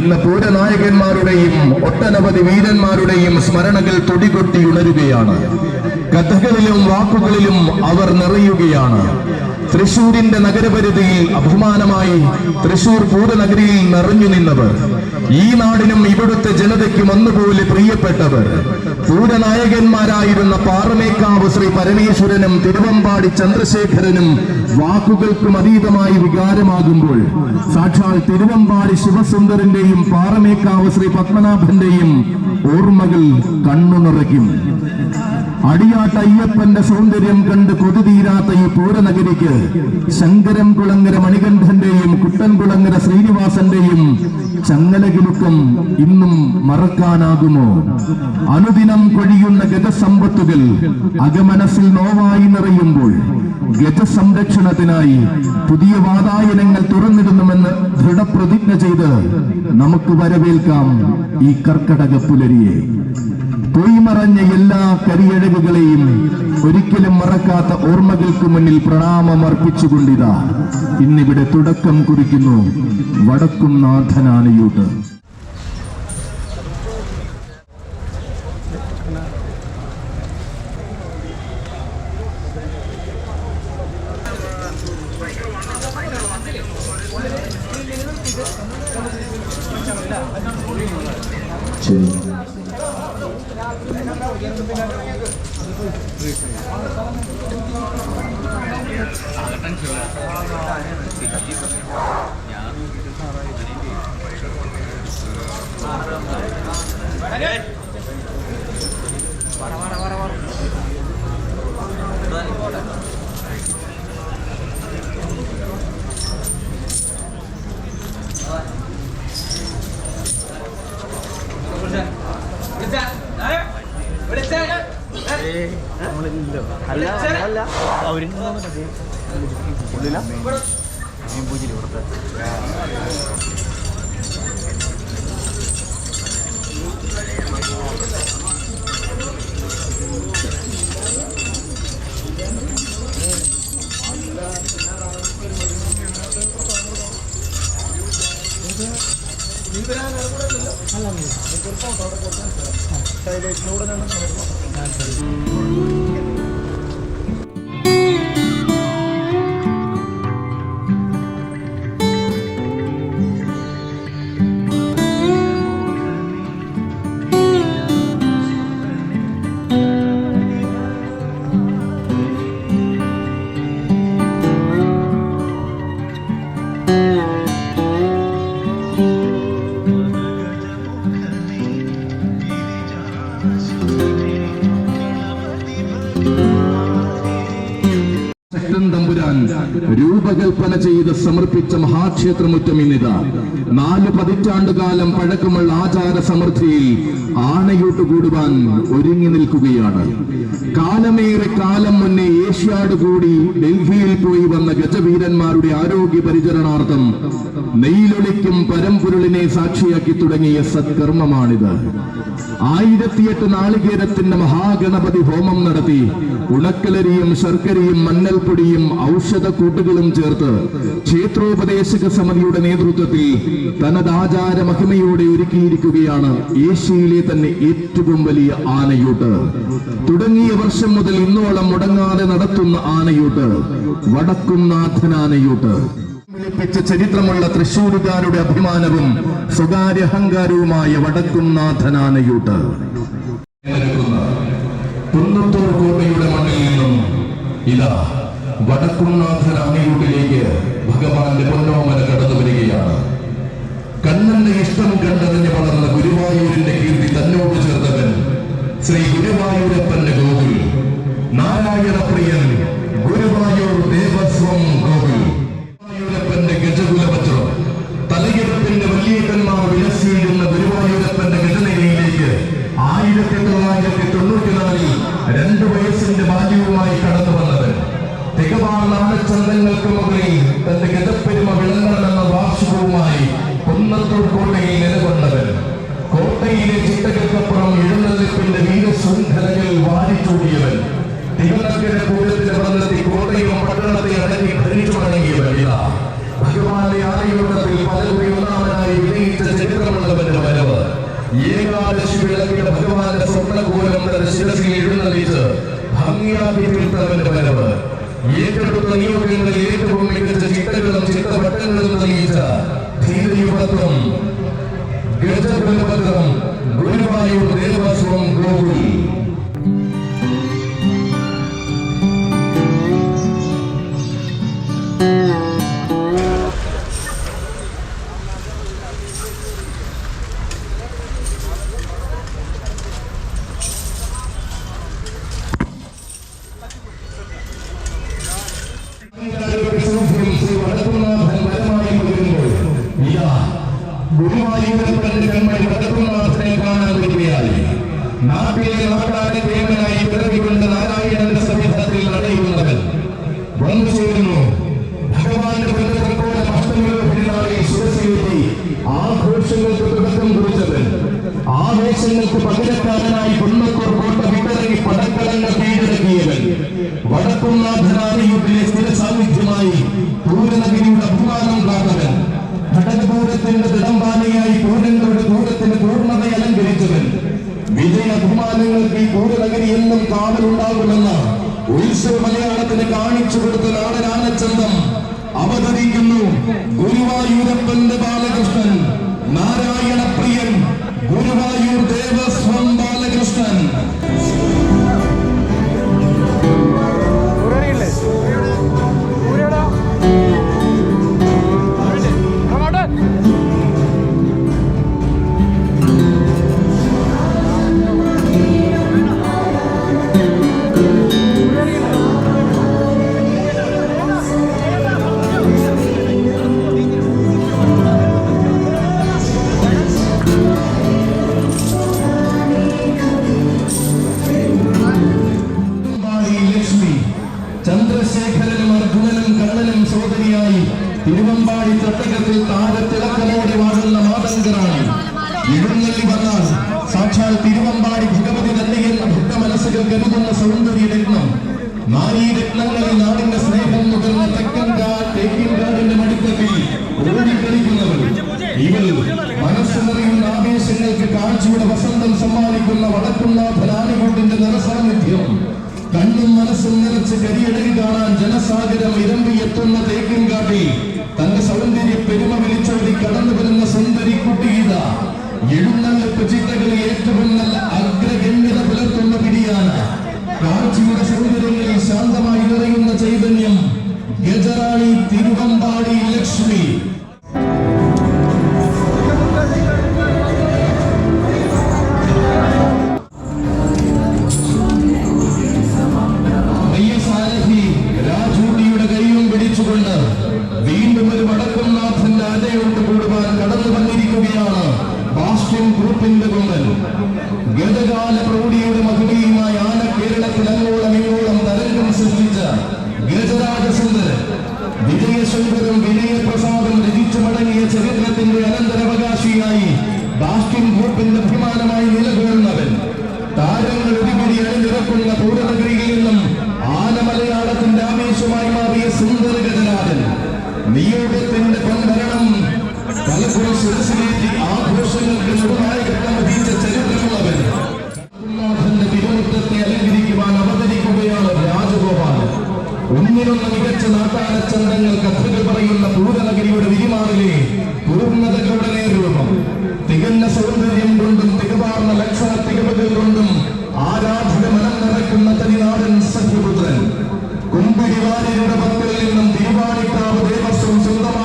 ഇന്ന് പൂരനായകന്മാരുടെയും ഒട്ടനവധി വീരന്മാരുടെയും സ്മരണകൾ തുടികൊട്ടി ഉണരുകയാണ്. കഥകളിലും വാക്കുകളിലും അവർ നിറയുകയാണ്. തൃശൂരിന്റെ നഗരപരിധിയിൽ അഭിമാനമായി തൃശൂർ പൂരനഗരിയിൽ നിറഞ്ഞു നിന്നവർ, ഈ നാടിനും ഇവിടുത്തെ ജനതയ്ക്കും ഒന്നുപോലെ പ്രിയപ്പെട്ടവർ, പൂരനായകന്മാരായിരുന്ന പാറമേക്കാവ് ശ്രീ പരമേശ്വരനും തിരുവമ്പാടി ചന്ദ്രശേഖരനും വാക്കുകൾക്കും അതീതമായി വികാരമാകുമ്പോൾ സാക്ഷാൽ തിരുവമ്പാടി ശിവസുന്ദരന്റെയും പാറമേക്കാവ് ശ്രീ പത്മനാഭന്റെയും ഓർമ്മകൾ കണ്ണു നിറയ്ക്കും. അടിയാട്ട് അയ്യപ്പന്റെ സൗന്ദര്യം കണ്ട് കൊതിതീരാത്ത ഈ പൂരനഗരിക്ക് ശങ്കരം കുളങ്ങര മണികണ്ഠന്റെയും കുട്ടൻകുളങ്ങര ശ്രീനിവാസന്റെയും ചങ്ങലകിലുക്കം ഇന്നും മറക്കാനാകുമോ? അനുദിനം കൊഴിയുന്ന ഗജസമ്പത്തുകൾ അകമനസ്സിൽ നോവായി നിറയുമ്പോൾ ഗജസംരക്ഷണത്തിനായി പുതിയ വാതായനങ്ങൾ തുറന്നിടുന്നുമെന്ന് ദൃഢപ്രതിജ്ഞ ചെയ്ത് നമുക്ക് വരവേൽക്കാം ഈ കർക്കടക പുലരിയെ. പൊയ്മറഞ്ഞ എല്ലാ കരിയഴകുകളെയും ഒരിക്കലും മറക്കാത്ത ഓർമ്മകൾക്ക് മുന്നിൽ പ്രണാമമർപ്പിച്ചുകൊണ്ടിതാ ഇന്നിവിടെ തുടക്കം കുറിക്കുന്നു വടക്കുംനാഥനാനയൂട്ട്. രൂപകൽപ്പന ചെയ്ത് സമർപ്പിച്ച മഹാക്ഷേത്രമുറ്റം ഇന്നിതാ 4 പതിറ്റാണ്ടുകാലം പഴക്കമുള്ള ആചാര സമൃദ്ധിയിൽ ആനയൂട്ട് കൂടുവാൻ ഒരുങ്ങി നിൽക്കുകയാണ്. കാലമേറെ കാലം മുന്നേ ഏഷ്യാഡ് കൂടി ഡൽഹിയിൽ പോയി വന്ന ഗജവീരന്മാരുടെ ആരോഗ്യ പരിചരണാർത്ഥം നെയ്യിലൊളിക്കും പരമ്പൊരുളിനെ സാക്ഷിയാക്കി തുടങ്ങിയ സത്കർമ്മമാണിത്. 1008 നാളികേരത്തിന്റെ മഹാഗണപതി ഹോമം നടത്തി ഉണക്കലരിയും ശർക്കരയും മഞ്ഞൾപ്പൊടിയും ഔഷധക്കൂട്ടുകളും ചേർത്ത് ക്ഷേത്രോപദേശക സമിതിയുടെ നേതൃത്വത്തിൽ തനതാചാര മഹിമയോടെ ഒരുക്കിയിരിക്കുകയാണ് ഏഷ്യയിലെ തന്നെ ഏറ്റവും വലിയ ആനയൂട്ട്. തുടങ്ങിയ വർഷം മുതൽ ഇന്നോളം മുടങ്ങാതെ നടത്തുന്ന ആനയൂട്ട് വടക്കുംനാഥനാനയൂട്ട് ിച്ച ചരിത്രമുള്ള തൃശ്ശൂരുകാരുടെ അഭിമാനവും സ്വകാര്യ അഹങ്കാരവുമായ വടക്കുംനാഥനാനയൂട്ട്. കുന്നത്തൂർ കോട്ടയുടെ മണ്ണിൽ നിന്നും ഇതാ വടക്കുംനാഥനാനയൂട്ടിലേക്ക് ഭഗവാന്റെ പൊന്നോമന കടന്നു വരികയാണ്. കണ്ണന്റെ ഇഷ്ടം കണ്ടതിന് വളർന്ന ഗുരുവായൂരിന്റെ കീർത്തി തന്നോട് ചേർത്തവൻ ശ്രീ ഗുരുവായൂരപ്പന്റെ ഗോകുൽ, നാരായണപ്രിയൻ ഗുരുവായൂർ ദേവസ്വം ഗോകുൽ, ഗജകുലപത്രം, തലയെടുപ്പിന്റെ വലിയേക്കന്മാർ വിലസിയിരുന്ന ഗുരുവായൂരപ്പന്റെ ഗജനിലയിലേക്ക് 1994 2 വയസ്സിന്റെ ബാല്യവുമായി കടന്നു വന്നത് തികവാണാനച്ചന്തങ്ങൾക്ക് മുകളിൽ തന്റെ ഗജപ്പെരുമ വിളങ്ങണമെന്ന വാർഷികവുമായി കുന്നത്തൂർ കോട്ടയിൽ നിലകൊണ്ടവൻ. കോട്ടയിലെ ചിട്ടകൾക്കപ്പുറം എഴുന്നള്ളിപ്പിന്റെ വീരശൃംഖലകൾ വാരിച്ചൂടിയവൻ. തിരുനക്കര പൂരത്തിന് വന്നെത്തി കോട്ടയും പട്ടണത്തെ അടങ്ങി ഭരിച്ചു തുടങ്ങിയവൻ. ഭഗവാന്റെ ആലയോട്ടത്തിൽ പലകുറി ഒന്നാമനായി വിജയിച്ച ചരിത്രമുള്ളവന്റെ വരവ്. ഏകാദശി വിളക്കിന്റെ ഭഗവാന്റെ സ്വർണ്ണകൂലം തന്റെ ശിരസിൽ എഴുന്നള്ളിച്ച് ഭംഗിയാക്കി തീർത്തവന്റെ വരവ്. ഏറ്റെടുത്ത നിയോഗങ്ങളിൽ ഏറ്റവും മികച്ച ചിട്ടകളും ചിട്ടവട്ടങ്ങളും തെളിയിച്ച ധീരയുവത്വം ഗജകുലപത്രം ഗുരുവായൂർ ദേവസ്വം ഗോകുൽ. ഗുരുവായൂരപ്പന്റെ കൺമണി വടക്കുംനാഥനെ കാണാൻ വരികയായി. നാട്ടിലെ നാട്ടാരെ ദേവനായി പിറവികൊണ്ട് നാരായണന്റെ സന്നിധാനത്തിൽ നടയുന്നവൻ വന്നു ചേരുന്നു. ഭഗവാന്റെ പുനഃപ്രകോല അഷ്ടമിനാളിൽ ശിരസിലെത്തി ആഘോഷങ്ങൾക്ക് തുടക്കം കുറിച്ചവൻ. ആവേശങ്ങൾക്ക് പകരക്കാരനായി കുന്നത്തൂർ കോട്ട വിട്ടിറങ്ങി പടക്കളങ്ങൾ കീഴടക്കിയവൻ. വടക്കുംനാഥനാലയത്തിലെ സ്ഥിര സാന്നിധ്യമായി പൂരനഗിരിയുടെ അഭിമാനം കാത്തവൻ. ഘടകപൂരത്തിന്റെ തിടമ്പാനയായി പൂരങ്ങളുടെ പൂരത്തിന് പൂർണ്ണത അലങ്കരിച്ചവൻ. വിജയ അഭിമാനങ്ങൾക്ക് ഈ പൂരനഗരി എന്നും കാവലുണ്ടാകുമെന്ന ഉത്സവ മലയാളത്തിന് കാണിച്ചു കൊടുത്ത നാടനാനച്ചന്തം അവതരിക്കുന്നു. ഗുരുവായൂരപ്പന്റെ ബാലകൃഷ്ണൻ, നാരായണ പ്രിയൻ, ഗുരുവായൂർ ദേവസ്വം ബാലകൃഷ്ണൻ. ചന്ദ്രശേഖരനും അർജുനനും കണ്ണനും സോദരിയായി തിരുവമ്പാടി തട്ടകത്തിൽ താരത്തിളക്കമോടെ വാഴുന്ന മാതങ്കറാണ്. എഴുന്നള്ളി വന്നാൽ സാക്ഷാൽ തിരുവമ്പാടി ഭഗവതി തന്നെയെന്ന ഭക്ത മനസ്സുകൾ കരുതുന്ന സൗന്ദര്യ രത്നം. നാരീരത്നങ്ങളിൽ നാടിന്റെ സ്നേഹം മുതൽന്ന തേക്കിൻകാടിന്റെ മടിത്തത്തിൽ ഓടിക്കളിക്കുന്നവർ. ഇവൾ മനസ്സ് നിറയുന്ന ആവേശങ്ങൾക്ക് കാഴ്ചയുടെ വസന്തം സമ്മാനിക്കുന്ന വടക്കുംനാഥനാനുകൂട്ടിന്റെ നിറസാന്നിധ്യം. കണ്ണും മനസ്സും നിറച്ച് കരിയടകി കാണാൻ ജനസാഗരം ഇരമ്പിയെത്തുന്ന തേക്കിൻകാട്ടിൽ തന്റെ സൗന്ദര്യ പെരുമ വിളിച്ചോടി കടന്നു വരുന്ന സുന്ദരി കുട്ടിയിത. എഴുന്നള്ളിപ്പ് ചിട്ടകളിൽ ഏറ്റവും നല്ല അഗ്രഗണ്യത പുലർത്തുന്ന പിടിയാണ്. കാഴ്ചയുടെ സൗന്ദര്യങ്ങളിൽ ശാന്തമായി നിറയുന്ന ചൈതന്യം. ഗജറാണി തിരുവമ്പാടി ലക്ഷ്മി. വീണ്ടും ഒരു വടക്കുംനാഥന്റെ അലയോട്ട് കൂടുവാൻ കടന്നു വന്നിരിക്കുകയാണ് ബാസ്റ്റിൻ ഗ്രൂപ്പിന്റെ കൊമ്പൻ. ഗതകാല പ്രൗഢിയുടെ മഹിമയുമായി ആന കേരളത്തിൽ അങ്ങോളം ഇങ്ങോളം തരംഗം സൃഷ്ടിച്ച ഗജരാജസുന്ദരൻ. വിജയശങ്കരും വിനയപ്രസാദും രചിച്ചു മടങ്ങിയ ചരിത്രത്തിന്റെ അനന്തരാവകാശിയായി ബാസ്റ്റിൻ ഗ്രൂപ്പിന്റെ അഭിമാനമായി നിലകൊള്ളുന്നവൻ. താരങ്ങൾ ഒരുപിടി അണിനിരക്കുന്ന പൂരനഗരിയിൽ നിന്നും ആനമലയാളത്തിന്റെ ആവേശമായി മാറിയ സുന്ദര ഗജരാജൻ. നിയോഗത്തിന്റെ പൊൻഭരണം പലപ്പോഴും ശിരസിലേറ്റി ആഘോഷങ്ങൾക്ക് നിർണായകത്വം വഹിച്ച ചരിത്രമുള്ളവൻ. നാഥന്റെ തിരുമുറ്റത്തെ അലങ്കരിക്കുവാൻ അവതരിക്കുകയാണ് രാജഗോപാൽ. ഒന്നിനൊന്ന് മികച്ച നാട്ടാനച്ചന്തങ്ങൾ കഥകൾ പറയുന്ന പൂരനഗരിയുടെ വിരിമാറിലെ പൂർണ്ണതകളുടെ നേരൂപം. തികഞ്ഞ സൗന്ദര്യം കൊണ്ടും തികവാർന്ന ലക്ഷണ തികവുകൾ കൊണ്ടും ആരാധന മനം നിറയ്ക്കുന്ന തനിനാടൻ സഖ്യപുത്രൻ. കുമ്പിടിവാരിയുടെ പക്കൽ നിന്നും തിരുവാണിക്കാവ് ദേവസ്വം സ്വന്തമായി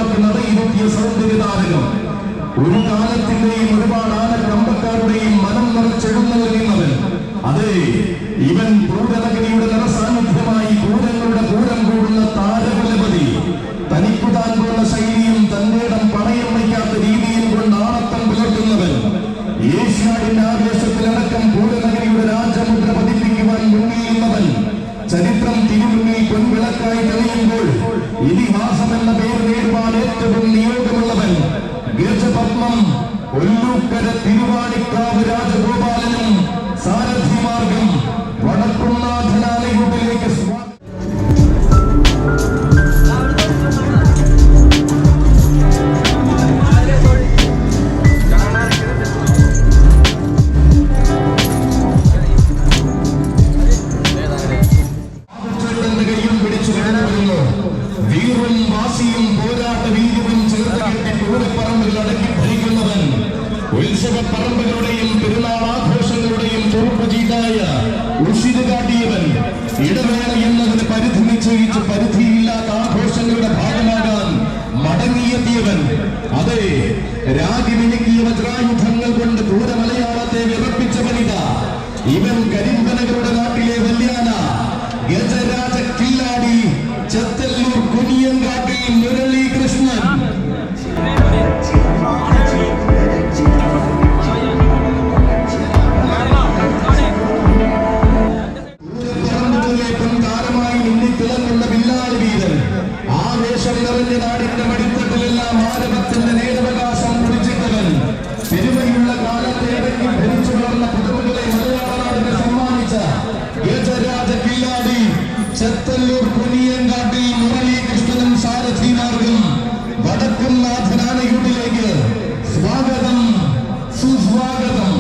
ഉഷിര് കാട്ടിയവൻ, ഇടവേള എന്നതിന് പരിധി നിശ്ചയിച്ച് പരിധിയില്ലാത്ത ആഘോഷങ്ങളുടെ ഭാഗമാകാൻ മടങ്ങിയെത്തിയവൻ, അതെ, രാഗിമിനുക്കിയ വജ്രായുധങ്ങൾ കൊണ്ട് ദൂര മലയാളത്തെ വിറപ്പിച്ചവനിത. ഇവൻ കരിമ്പനകളുടെ നാട്ടിലെ വല്യാന, ഗജരാജ കില്ലാടി, ചെത്തല്ലൂർ കുനിയൻകാട്ടിൽ മുരളീകൃഷ്ണൻ. നാടിന്റെ മടിത്തട്ടിലെല്ലാം മാനവത്തിന്റെ നേരവകാശം കുറിച്ചിട്ടവൻ, പെരുമയുള്ള കാലത്തെ ഭരിച്ചു വളർന്ന പുതുമകളെ മലയാള നാടിന് സമ്മാനിച്ച ഗജരാജ കില്ലാടി, ചെത്തല്ലൂർ കുനിയൻകാട്ടിൽ മുരളീകൃഷ്ണനും സാരഥിമാർക്കും വടക്കും നാഥനാനയൂരിലേക്ക് സ്വാഗതം, സുസ്വാഗതം.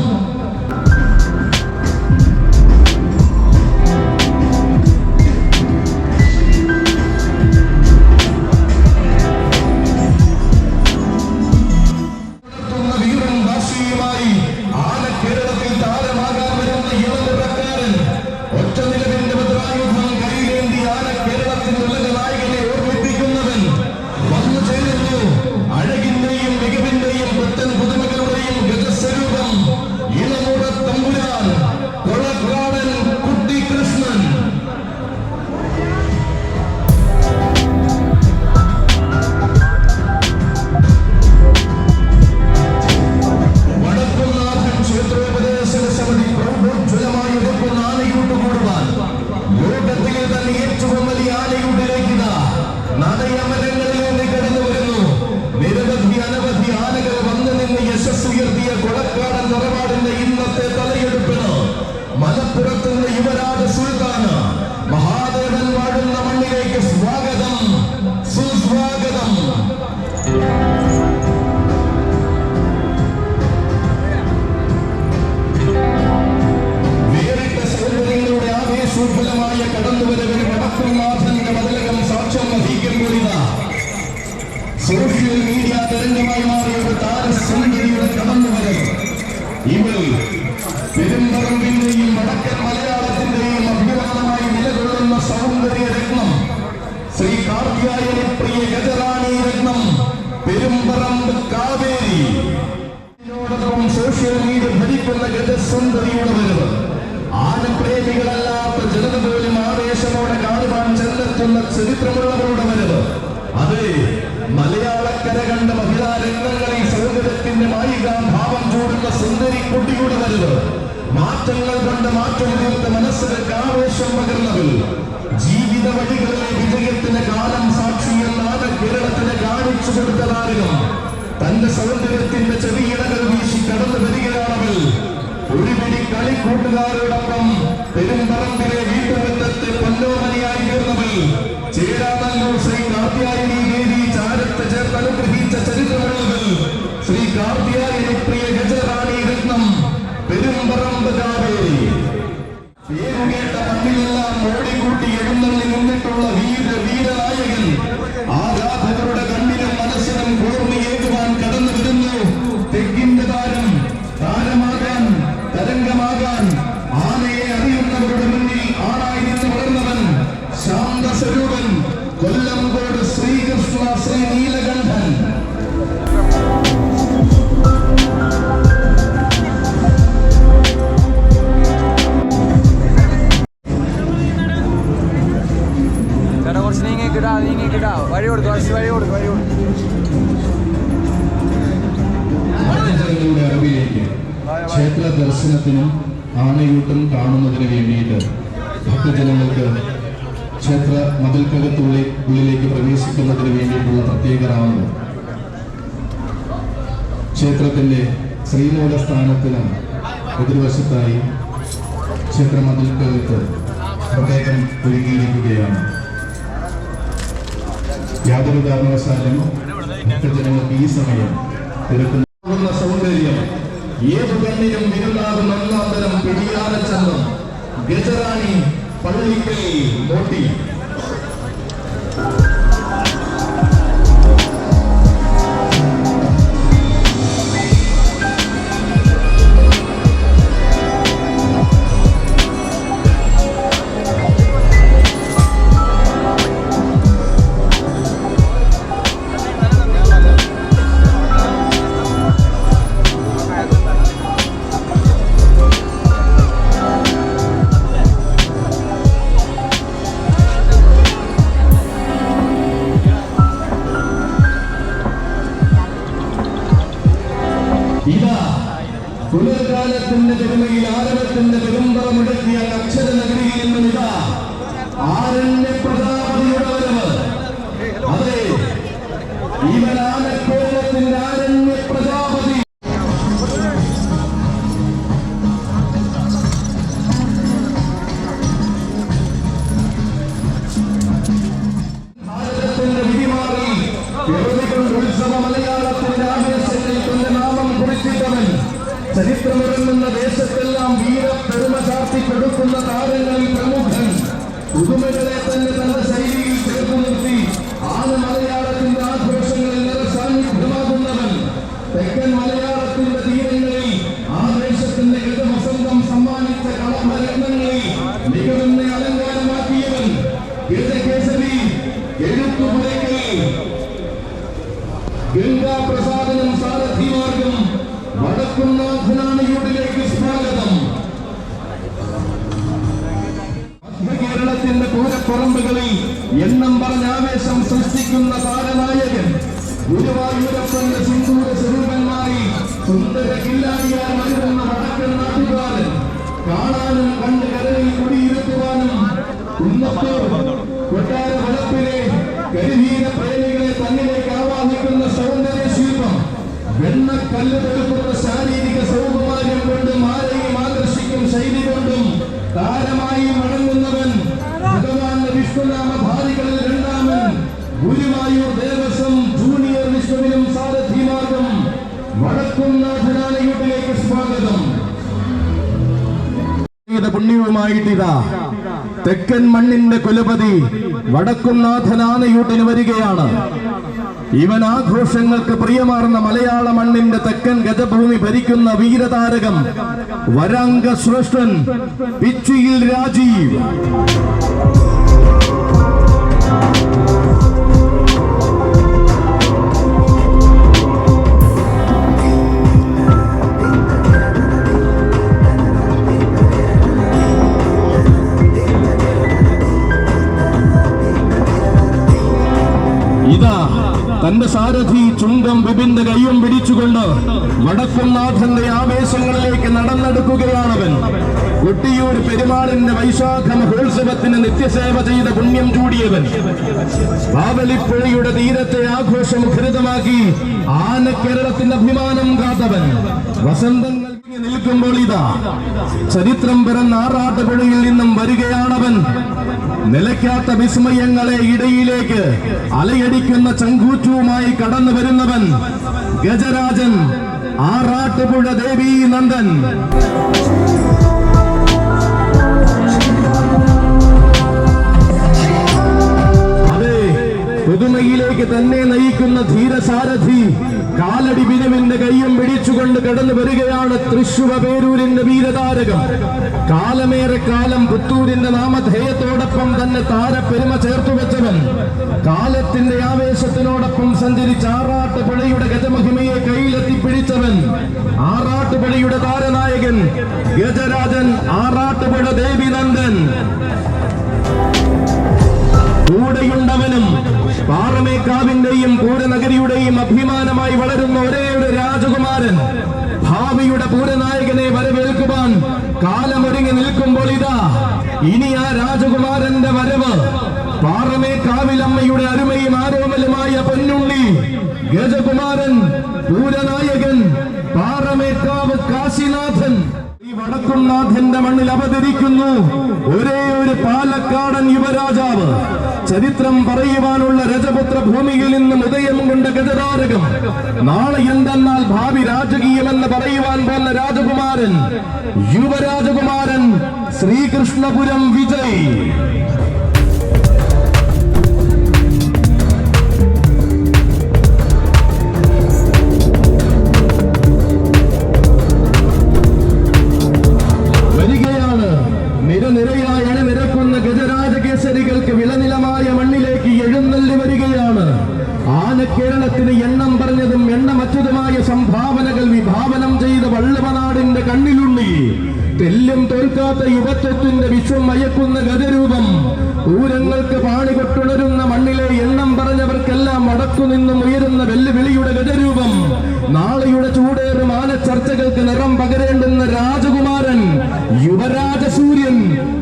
മലപ്പുറത്തിന്റെ യുവരാജ സുൽത്താന് മഹാദേവൻ വാഴുന്ന മണ്ണിലേക്ക് സ്വാഗതം, സുസ്വാഗതം. വേറിട്ട സൗന്ദര്യങ്ങളുടെ ആവേശോജ്വലമായ കടന്നുവരവിന് വടക്കുംനാഥന്റെ മതിലകം സാക്ഷ്യം വഹിക്കുമ്പോഴിത സോഷ്യൽ മീഡിയ തരംഗമായി മാറിയ ഒരു താരസുന്ദരിയുടെ കടന്നുവരവ്. ഇവൾ പെരുമ്പറമ്പിന്റെയും വടക്കൻ മലയാളത്തിന്റെയും അഭിമാനമായി നിലകൊള്ളുന്ന സൗന്ദര്യ രത്നം, ശ്രീ കാർത്യായനി പ്രിയ ഗജറാണി രത്നം, പെരുമ്പറമ്പ് കാവേരി. ഇതിനോടൊപ്പം സോഷ്യൽ മീഡിയ ഭരിക്കുന്ന ഗജസുന്ദരിയുടെ വരവ് ആനപ്രേമികളല്ലാത്ത ജനത പോലും ആവേശമോടെ കാണുവാൻ ചെന്നെത്തുന്ന ചരിത്രമുള്ളവരുടെ വരവ്. അതെ, മലയാളക്കര കണ്ട മഹിളാ രംഗങ്ങളിൽ സൗന്ദര്യത്തിന്റെ മായികാഭാവം ചൂടുന്ന സുന്ദരി കുട്ടിയുടെ വരവ്. മാറ്റങ്ങൾ കൊണ്ട് മാറ്റം തീർത്ത മനസ്സിലേക്ക് ആവേശം പകർന്നവൾ, ജീവിത വഴികളിലെ വിജയത്തിന് കാലം സാക്ഷിയെന്നാണ് കേരളത്തിന് കാണിച്ചു കൊടുത്ത താരകം. തന്റെ സൗന്ദര്യത്തിന്റെ ചെറിയിടകൾ വീശി കടന്നു വരികയാണവൾ. ഒരു പിടി കളിക്കൂട്ടുകാരോടൊപ്പം പെരുമ്പറമ്പിലെ വീട്ടുമുറ്റത്തെ പൊന്നോമനിയായി തീർന്നവൾ. ചേരാനല്ലൂർ ശ്രീ കാർത്യായനി ദേവി ചാരത്ത് ചേർത്ത് അനുഗ്രഹിച്ച ചരിത്രമുള്ളവൾ, ശ്രീ കാർത്യായനി പ്രിയ ഗജറാണി രത്നം, പെരുമ്പറമ്പ് കാവേരി. പേരുകേട്ട മണ്ണിലെല്ലാം ഓടിക്കൂട്ടി എഴുന്നള്ളി നിന്നിട്ടുള്ള വീരനായകൻ, ആരാധകരുടെ കണ്ണിനും മനസ്സിനും കൂർമ്മയേകുവാൻ കടന്നു വരുന്നു. തെക്കിന്റെ താരമാകാൻ, തരംഗമാകാൻ, ആനയെ അറിയുന്നവരുടെ മുന്നിൽ ആണായി നിന്ന് വളർന്നവൻ, ശാന്തസ്വരൂപൻ, കൊല്ലംകോട് ശ്രീകൃഷ്ണ ശ്രീ നീലകണ്ഠൻ. അറിവിലേക്ക് ക്ഷേത്ര ദർശനത്തിനും ആനയൂട്ടും കാണുന്നതിന് വേണ്ടിയിട്ട് ഭക്തജനങ്ങൾക്ക് ക്ഷേത്ര മതിൽക്കകത്തുള്ളിലേക്ക് പ്രവേശിക്കുന്നതിന് വേണ്ടിയിട്ടുള്ള പ്രത്യേക റാമ്പ് ക്ഷേത്രത്തിന്റെ ശ്രീമൂലസ്ഥാനത്തിന് എതിർവശത്തായി ക്ഷേത്ര മതിൽക്കകത്ത് പ്രത്യേകം ഒരുക്കിയിരിക്കുകയാണ്. യാതൊരു കാരണവശാലും ഭക്തജനങ്ങൾക്ക് ഈ സമയം തിരക്കുന്ന സൗന്ദര്യം ഏതു കണ്ണിനും വിരുന്നാകും ഒന്നാന്തരം പിടിയാനച്ചന്തം ഗജറാണി പള്ളിക്കൽ മോട്ടി. കേരളത്തിന്റെ പെരുമ്പറ മുടക്കിയ അക്ഷര നഗരിയിൽ നിന്നും ഇതാ ആരണ്യ പ്രജാപതിയുടെ വരവ്. അതെ, ഇവനാണ് കേരളത്തിന്റെ ആരണ്യ പ്രജാപതി. ഭാരതത്തിന്റെ വിധിമാറി ഉത്സവ മലയാളത്തിന്റെ ആവേശത്തിൽ തന്റെ നാമം കുറിച്ചിട്ടവൻ. ചരിത്രമിറങ്ങുന്ന ദേശത്തെല്ലാം വീരപ്പെരുമ ചാർത്തിക്കൊടുക്കുന്ന താരങ്ങളിൽ പ്രമുഖൻ. പുതുമകളെ തന്നെ തന്റെ ശൈലിയിൽ ചേർത്ത് നിർത്തി ആണ് മലയാളത്തിന്റെ ആഘോഷങ്ങളിൽ നിറസാന്നിധ്യമാകുന്നവൻ. തെക്കൻ മലയാളത്തിന്റെ തീരങ്ങളിൽ ആവേശത്തിന്റെ ഗജവസന്തം സമ്മാനിച്ച കളഭരത്നങ്ങളിൽ മികവിനെ അലങ്കാരമാക്കിയവൻ. ഗജകേസരി എഴുത്തുപുരയ്ക്കൽ ഗംഗാപ്രസാദനും സാരഥിമാർഗം വടക്കുന്നാഥനാണിയൂരിലേക്ക് സ്വാഗതം. കേരളത്തിന്റെ പൂരപ്പറമ്പുകളിൽ എണ്ണം പറഞ്ഞ ആവേശം സൃഷ്ടിക്കുന്ന താരനായകൻ. ഗുരുവായൂരപ്പന്റെ സിന്ദൂര സ്വരൂപന്മാരിൽ സുന്ദര കില്ലാടിയാൽ വരുന്ന വടക്കൻ നാട്ടുകാരൻ. കാണാനും കണ്ട് കരയിൽ കുടിയിരുത്തുവാനും കൊട്ടാര വളപ്പിലെ കരിവീര പ്രേമികളെ തന്നിലേക്ക് ആവാഹിക്കുന്ന സൗന്ദര്യ ശില്പം. വെണ്ണക്കല്ല് തെളിക്കുന്ന ശാരീരിക സൗകുമാര്യം കൊണ്ടും ആരെയും ആകർഷിക്കും ശൈലി കൊണ്ടും താരമായി മടങ്ങുന്നവൻ. ഭഗവാന്റെ വിഷ്ണുനാമധാരികളിൽ രണ്ടാമൻ. ഗുരുവായൂർ ദേവസ്വം ജൂനിയർ വിഷ്ണുവിനും സാരഥിമാർഗം വടക്കുന്നാഥനാണിയൂരിലേക്ക് സ്വാഗതം. പുണ്യവുമായിട്ടിതാ തെക്കൻ മണ്ണിന്റെ കുലപതി വടക്കുന്നാഥനാണിയൂരിന് വരികയാണ്. ഇവൻ ആഘോഷങ്ങൾക്ക് പ്രിയമാർന്ന മലയാള മണ്ണിന്റെ തെക്കൻ ഗജഭൂമി ഭരിക്കുന്ന വീരതാരകം വരാംഗ ശ്രേഷ്ഠൻ പിച്ചിയിൽ രാജീവ്. ഇതാ തന്റെ സാരഥി ചുങ്കം വിപിന്റെ കയ്യും പിടിച്ചുകൊണ്ട് വടക്കുന്നാഥന്റെ ആവേശങ്ങളിലേക്ക് നടന്നെടുക്കുകയാണവൻ. കൊട്ടിയൂർ പെരുമാളിന്റെ വൈശാഖ മഹോത്സവത്തിന് നിത്യസേവ ചെയ്ത പുണ്യം ചൂടിയവൻ. ബാവലിപ്പുഴയുടെ തീരത്തെ ആഘോഷമുഖരിതമാക്കി ആനക്കേരളത്തിന്റെ അഭിമാനം കാത്തവൻ. വസന്തങ്ങൾ നിൽക്കുമ്പോൾ ഇതാ ചരിത്രം പിറന്ന ആറാട്ടുപുഴയിൽ നിന്നും വരികയാണവൻ. നിലയ്ക്കാത്ത വിസ്മയങ്ങളെ ഇടയിലേക്ക് അലയടിക്കുന്ന ചങ്കൂറ്റുവുമായി കടന്നു വരുന്നവൻ ഗജരാജൻ ആറാട്ടുപുഴ ദേവീ നന്ദൻ. അതെ, പുതുമയിലേക്ക് തന്നെ നയിക്കുന്ന ധീരസാരഥി കാലടി ബിനുവിന്റെ കയ്യും പിടിച്ചുകൊണ്ട് കടന്നു വരികയാണ് തൃശ്ശൂർ പേരൂരിന്റെ വീരതാരകം. കാലമേറെ കാലം പുത്തൂരിന്റെ നാമധേയത്തോടൊപ്പം തന്നെ താരപ്പെരുമ ചേർത്തുവെച്ചവൻ. കാലത്തിന്റെ ആവേശത്തിനോടൊപ്പം സഞ്ചരിച്ച ആറാട്ടുപുഴയുടെ ഗജമഹിമയെ കയ്യിലെത്തിപ്പിടിച്ചവൻ. ആറാട്ടുപുഴയുടെ താരനായകൻ ഗജരാജൻ ആറാട്ടുപുഴ ദേവിനന്ദൻ. കൂടെയുണ്ടവനും പാറമേക്കാവിന്റെയും പൂരനഗരിയുടെയും അഭിമാനമായി വളരുന്ന ഒരേ ഒരു രാജകുമാരൻ. ഭാവിയുടെ പൂരനായകനെ വരവേൽക്കുവാൻ കാലമൊരുങ്ങി നിൽക്കുമ്പോൾ ഇതാ ഇനി ആ രാജകുമാരന്റെ വരവ്. പാറമേക്കാവിലമ്മയുടെ അരുമയും ആരോമലുമായ പൊന്നുണ്ണി ഗജകുമാരൻ പൂരനായകൻ പാറമേക്കാവ് കാശിനാഥൻ ഈ വടക്കുംനാഥന്റെ മണ്ണിൽ അവതരിക്കുന്നു ഒരേ ഒരു പാലക്കാടൻ യുവരാജാവ്. ചരിത്രം പറയുവാനുള്ള രജപുത്ര ഭൂമിയിൽ നിന്നും ഉദയം കൊണ്ട ഗജതാരകം. നാളെ എന്തെന്നാൽ ഭാവി രാജകീയമെന്ന് പറയുവാൻ പോന്ന രാജകുമാരൻ, യുവരാജകുമാരൻ ശ്രീകൃഷ്ണപുരം വിജയ്. നിരനിരയായി അണിനിരക്കുന്ന ഗജരാജകേസരികൾക്ക് വിളനിലമായ മണ്ണിലേക്ക് എഴുന്നള്ളി വരികയാണ്. ആനക്കേരളത്തിന് എണ്ണം പറഞ്ഞതും എണ്ണമറ്റതുമായ സംഭാവനകൾ വിഭാവനം ചെയ്ത വള്ളുവനാടിന്റെ കണ്ണിലുണ്ണി. തെല്ലും തോൽക്കാത്ത യുവത്വത്തിന്റെ വിശ്വം മയക്കുന്ന ഗജരൂപം. പൂരങ്ങൾക്ക് പാണികൊട്ടുണരുന്ന മണ്ണിലെ എണ്ണം പറഞ്ഞവർക്ക് രാജാക്കന്മാർക്കെല്ലാം വടക്കുനിന്നും ഉയരുന്ന വെല്ലുവിളിയുടെ ഗജരൂപം, നാളെയുടെ ചൂടേറും ആനച്ചർച്ചകൾക്ക് നിറം പകരേണ്ടുന്ന രാജകുമാരൻ, യുവരാജ സൂര്യൻ,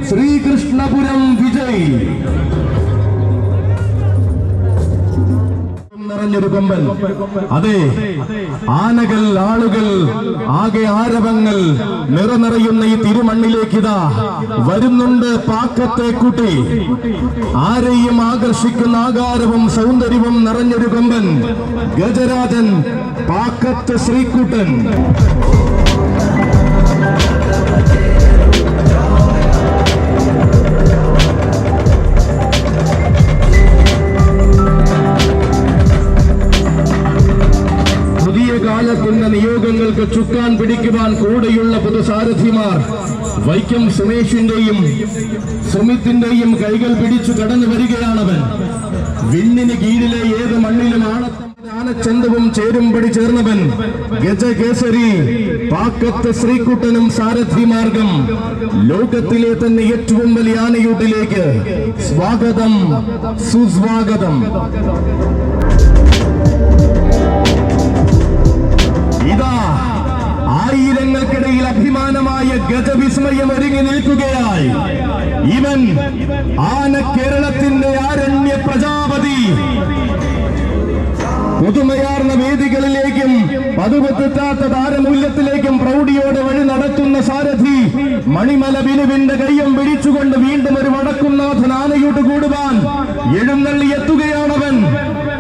ശ്രീകൃഷ്ണപുരം വിജയ്. നിറഞ്ഞൊരു കൊമ്പൻ, അതെ, ആനകൾ, ആളുകൾ, ആകെ ആരവങ്ങൾ നിറയുന്ന ഈ തിരുമണ്ണിലേക്കിതാ വരുന്നുണ്ട് പാക്കത്തെ കുട്ടി. ആരെയും ആകർഷിക്കുന്ന ആകാരവും സൗന്ദര്യവും നിറഞ്ഞൊരു കൊമ്പൻ, ഗജരാജൻ പാക്കത്ത് ശ്രീകുട്ടൻ. കാലത്തിന്റെ നിയോഗങ്ങൾക്ക് ചുക്കാൻ പിടിക്കുവാൻ കൂടെയുള്ള പുതുസാരഥിമാർ വൈക്കം സുമേഷിന്റെയും സുമിത്തിന്റെയും കൈകൾ പിടിച്ചു കടന്നു വരികയാണവൻ. വിണ്ണിന് കീഴിലെ ഏത് മണ്ണിലും ആനച്ചന്തവും ചേരുംപടി ചേർന്നവൻ, ഗജകേസരി പാക്കത്ത് ശ്രീകുട്ടനും സാരഥി മാർഗം. ലോകത്തിലെ തന്നെ ഏറ്റവും വലിയ ആനയൂട്ടിലേക്ക് സ്വാഗതം, സുസ്വാഗതം. ഇതാ ആയിരങ്ങൾക്കിടയിൽ അഭിമാനമായ ഗജവിസ്മയം ഒരുങ്ങി നിൽക്കുകയായി. ഇവൻ ആന കേരളത്തിന്റെ ആരണ്യ പ്രജാപതി. പുതുമയാർന്ന വേദികളിലേക്കും പതിവ് തെറ്റാത്ത താരമൂല്യത്തിലേക്കും പ്രൗഢിയോടെ വഴി നടത്തുന്ന സാരഥി, മണിമല ബിനുവിന്റെ കയ്യം പിടിച്ചുകൊണ്ട് വീണ്ടും ഒരു വടക്കുംനാഥൻ ആനയൂട്ട് കൂടുവാൻ എഴുന്നള്ളി എത്തുകയാണവൻ.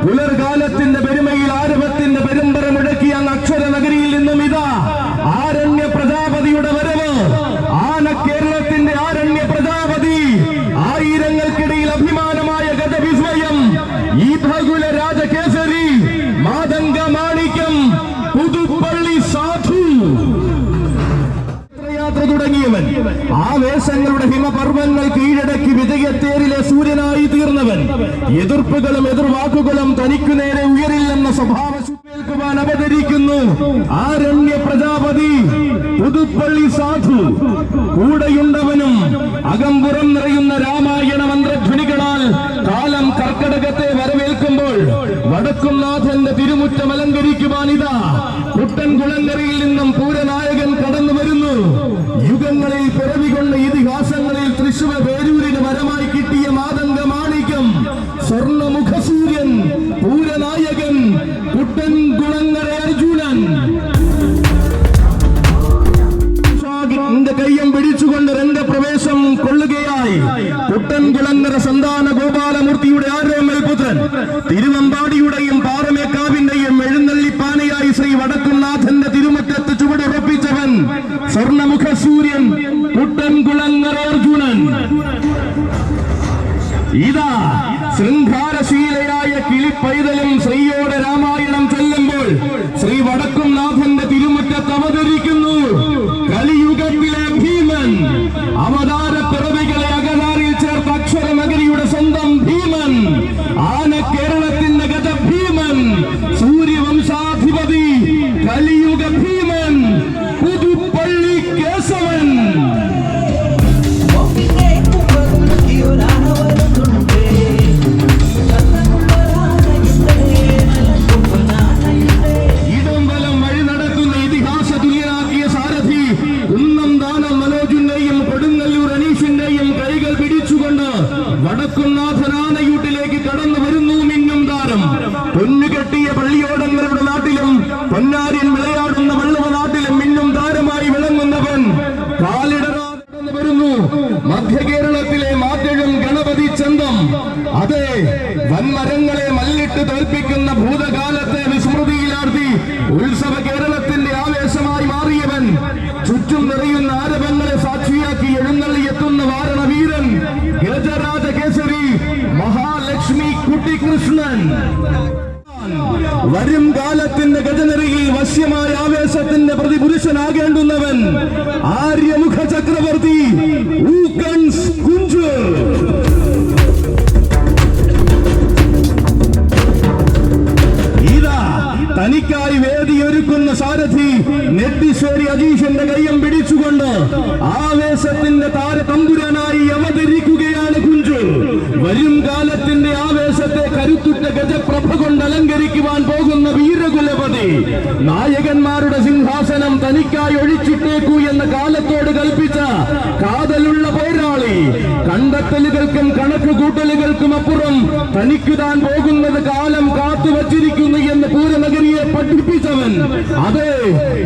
പുലർകാലത്തിന്റെ പെരുമയിൽ ആരവത്തിന്റെ പെരുമ്പറ മുഴക്കിയ അക്ഷര നഗരിയിൽ നിന്നും ഇതാ ആരണ്യ പ്രജാപതിയുടെ വരവ്. ആന കേരളത്തിന്റെ ആരണ്യ പ്രജാപതി, ആയിരങ്ങൾക്കിടയിൽ അഭിമാനമായ ഗജവിസ്മയം, ഈ ഭഗുല രാജകേസരി, മാതംഗ മാണിക്യം, പുതുപ്പള്ളി സാധു. യാത്ര തുടങ്ങിയവൻ, ആവേശങ്ങളുടെ ഹിമപർവ്വങ്ങൾ കീഴടക്കി വിജയത്തേരിലെ സൂര്യനായി തീർന്നവൻ. എതിർപ്പുകളും എതിർവാക്കുകളും തനിക്കു നേരെ ഉയരില്ലെന്ന സ്വഭാവ കേൾക്കുവാൻ അവതരിക്കുന്നു ആരണ്യ പ്രജാപതി, പുതുപ്പള്ളി സാധു. കൂടെയുണ്ടവനും അകംപുറം നിറയുന്ന രാമായണ മന്ത്രധ്വനികളാൽ കാലം കർക്കടകത്തെ വരവേൽക്കുമ്പോൾ വടക്കുംനാഥന്റെ തിരുമുറ്റം അലങ്കരിക്കുവാൻ ഇതാ കുട്ടൻകുളങ്ങരയിൽ നിന്നും പൂരനായകൻ കടന്നു വരുന്നു. യുഗങ്ങളിൽ പിറവികൊണ്ട ഇതിഹാസങ്ങളിൽ തൃശൂർ പേരൂരിന് വരമായി കിട്ടിയ മാതംഗ മാണിക്യം, സ്വർണ്ണമുഖസൂര്യൻ, പൂരനായകൻ, കുട്ടൻകുളങ്ങര അർജുനൻ. കയ്യം പിടിച്ചുകൊണ്ട് രംഗപ്രവേശം കൊള്ളുകയായി കുട്ടൻകുളങ്ങര സന്താന ഗോപാലമൂർത്തിയുടെ ആരോമൽ പുത്രൻ, തിരുവമ്പാടിയുടെയും പാറമേക്കാവിന്റെയും എഴുന്നള്ളിപ്പാനയായി ശ്രീ വടക്കുംനാഥന്റെ തിരുമുറ്റത്ത് ചുവടുറപ്പിച്ചവൻ, സ്വർണ്ണമുഖ സൂര്യൻ, കുട്ടൻകുളങ്ങര അർജുനൻ. ഇതാ ശൃംഗാരശീലയായ കിളിപ്പൈതലും ശ്രീയോടെ രാമായണം ചൊല്ലുമ്പോൾ ശ്രീ വടക്കുംനാഥന്റെ തിരുമുറ്റത്ത് അവതരിക്കുന്നു കലിയുഗത്തിലെ ഭീമൻ, അവതാര പിറവികളെ അകതാരിൽ ചേർത്ത അക്ഷര നഗരിയുടെ സ്വന്തം ഭീമൻ, ആന കേരളത്തിന്റെ ഗജ ഭീമൻ, സൂര്യവംശാധിപതി, കലിയുഗ ഭീമൻ, പുതുപ്പള്ളി കേശവൻ. വടക്കുംനാഥനാനയൂട്ടിലേക്ക് കടന്നു വരുന്നു മിന്നും താരം. പൊന്നുകെട്ടിയ പള്ളിയോടങ്ങളുടെ നാട്ടിലും പൊന്നാരിൻ വിളയാടുന്ന വള്ളുവ നാട്ടിലും മിന്നും താരമായി വിളങ്ങുന്നവൻ കാലിടറാതെ കടന്നു വരുന്നു മധ്യ കേരളത്തിലെ മാറ്റഴും ഗണപതി ചന്തം. അതെ, വൻമരങ്ങളെ മല്ലിട്ട് തോൽപ്പിക്കുന്ന ഭൂതകാലത്തെ വിസ്മൃതിയിലാർത്തി ഉത്സവ കേരളത്തിന്റെ ആവേശമായി മാറിയവൻ, ചുറ്റും നിറയുന്ന ആരവങ്ങളെ സാക്ഷിയാക്കി എഴുന്നള്ളിയെത്തുന്ന വാരണവീരൻ, ഗജരാജ കേസരി, മഹാലക്ഷ്മി കുട്ടികൃഷ്ണൻ. വരും കാലത്തിന്റെ ഗജനറിയിൽ വശ്യമായ ആവേശത്തിന്റെ പ്രതിപുരുഷനാകേണ്ടുന്നവൻ, ആര്യമുഖ ചക്രവർത്തി ഊക്കൻസ് കുഞ്ചു. തനിക്കായി വേദിയൊരുക്കുന്ന സാരഥി നെട്ടിശ്ശേരി അജീഷിന്റെ കയ്യം പിടിച്ചുകൊണ്ട് ആവേശത്തിന്റെ താരതമ്പുരാനായി അവതരിക്കുകയാണ് കുഞ്ചു. വരും കാലത്തിന്റെ ആവേശത്തെ കരുത്തുറ്റ തന്റെ ഗജപ്രഭ കൊണ്ട് അലങ്കരിക്കുവാൻ പോകുന്ന വീരകുലപതി നായകന്മാരുടെ സിംഹാസനം തനിക്കായി ഒഴിച്ചിട്ടേക്കൂ എന്ന കാലത്തോട് കൽപ്പിച്ച കാതലുള്ള പോരാളി, കണ്ടെത്തലുകൾക്കും കണക്ക് കൂട്ടലുകൾക്കും അപ്പുറം തനിക്ക് താൻ പോകുന്നത് കാലം കാത്തുവച്ചിരിക്കുന്നു എന്ന് പൂരനഗരിയെ പഠിപ്പിച്ചവൻ. അതെ,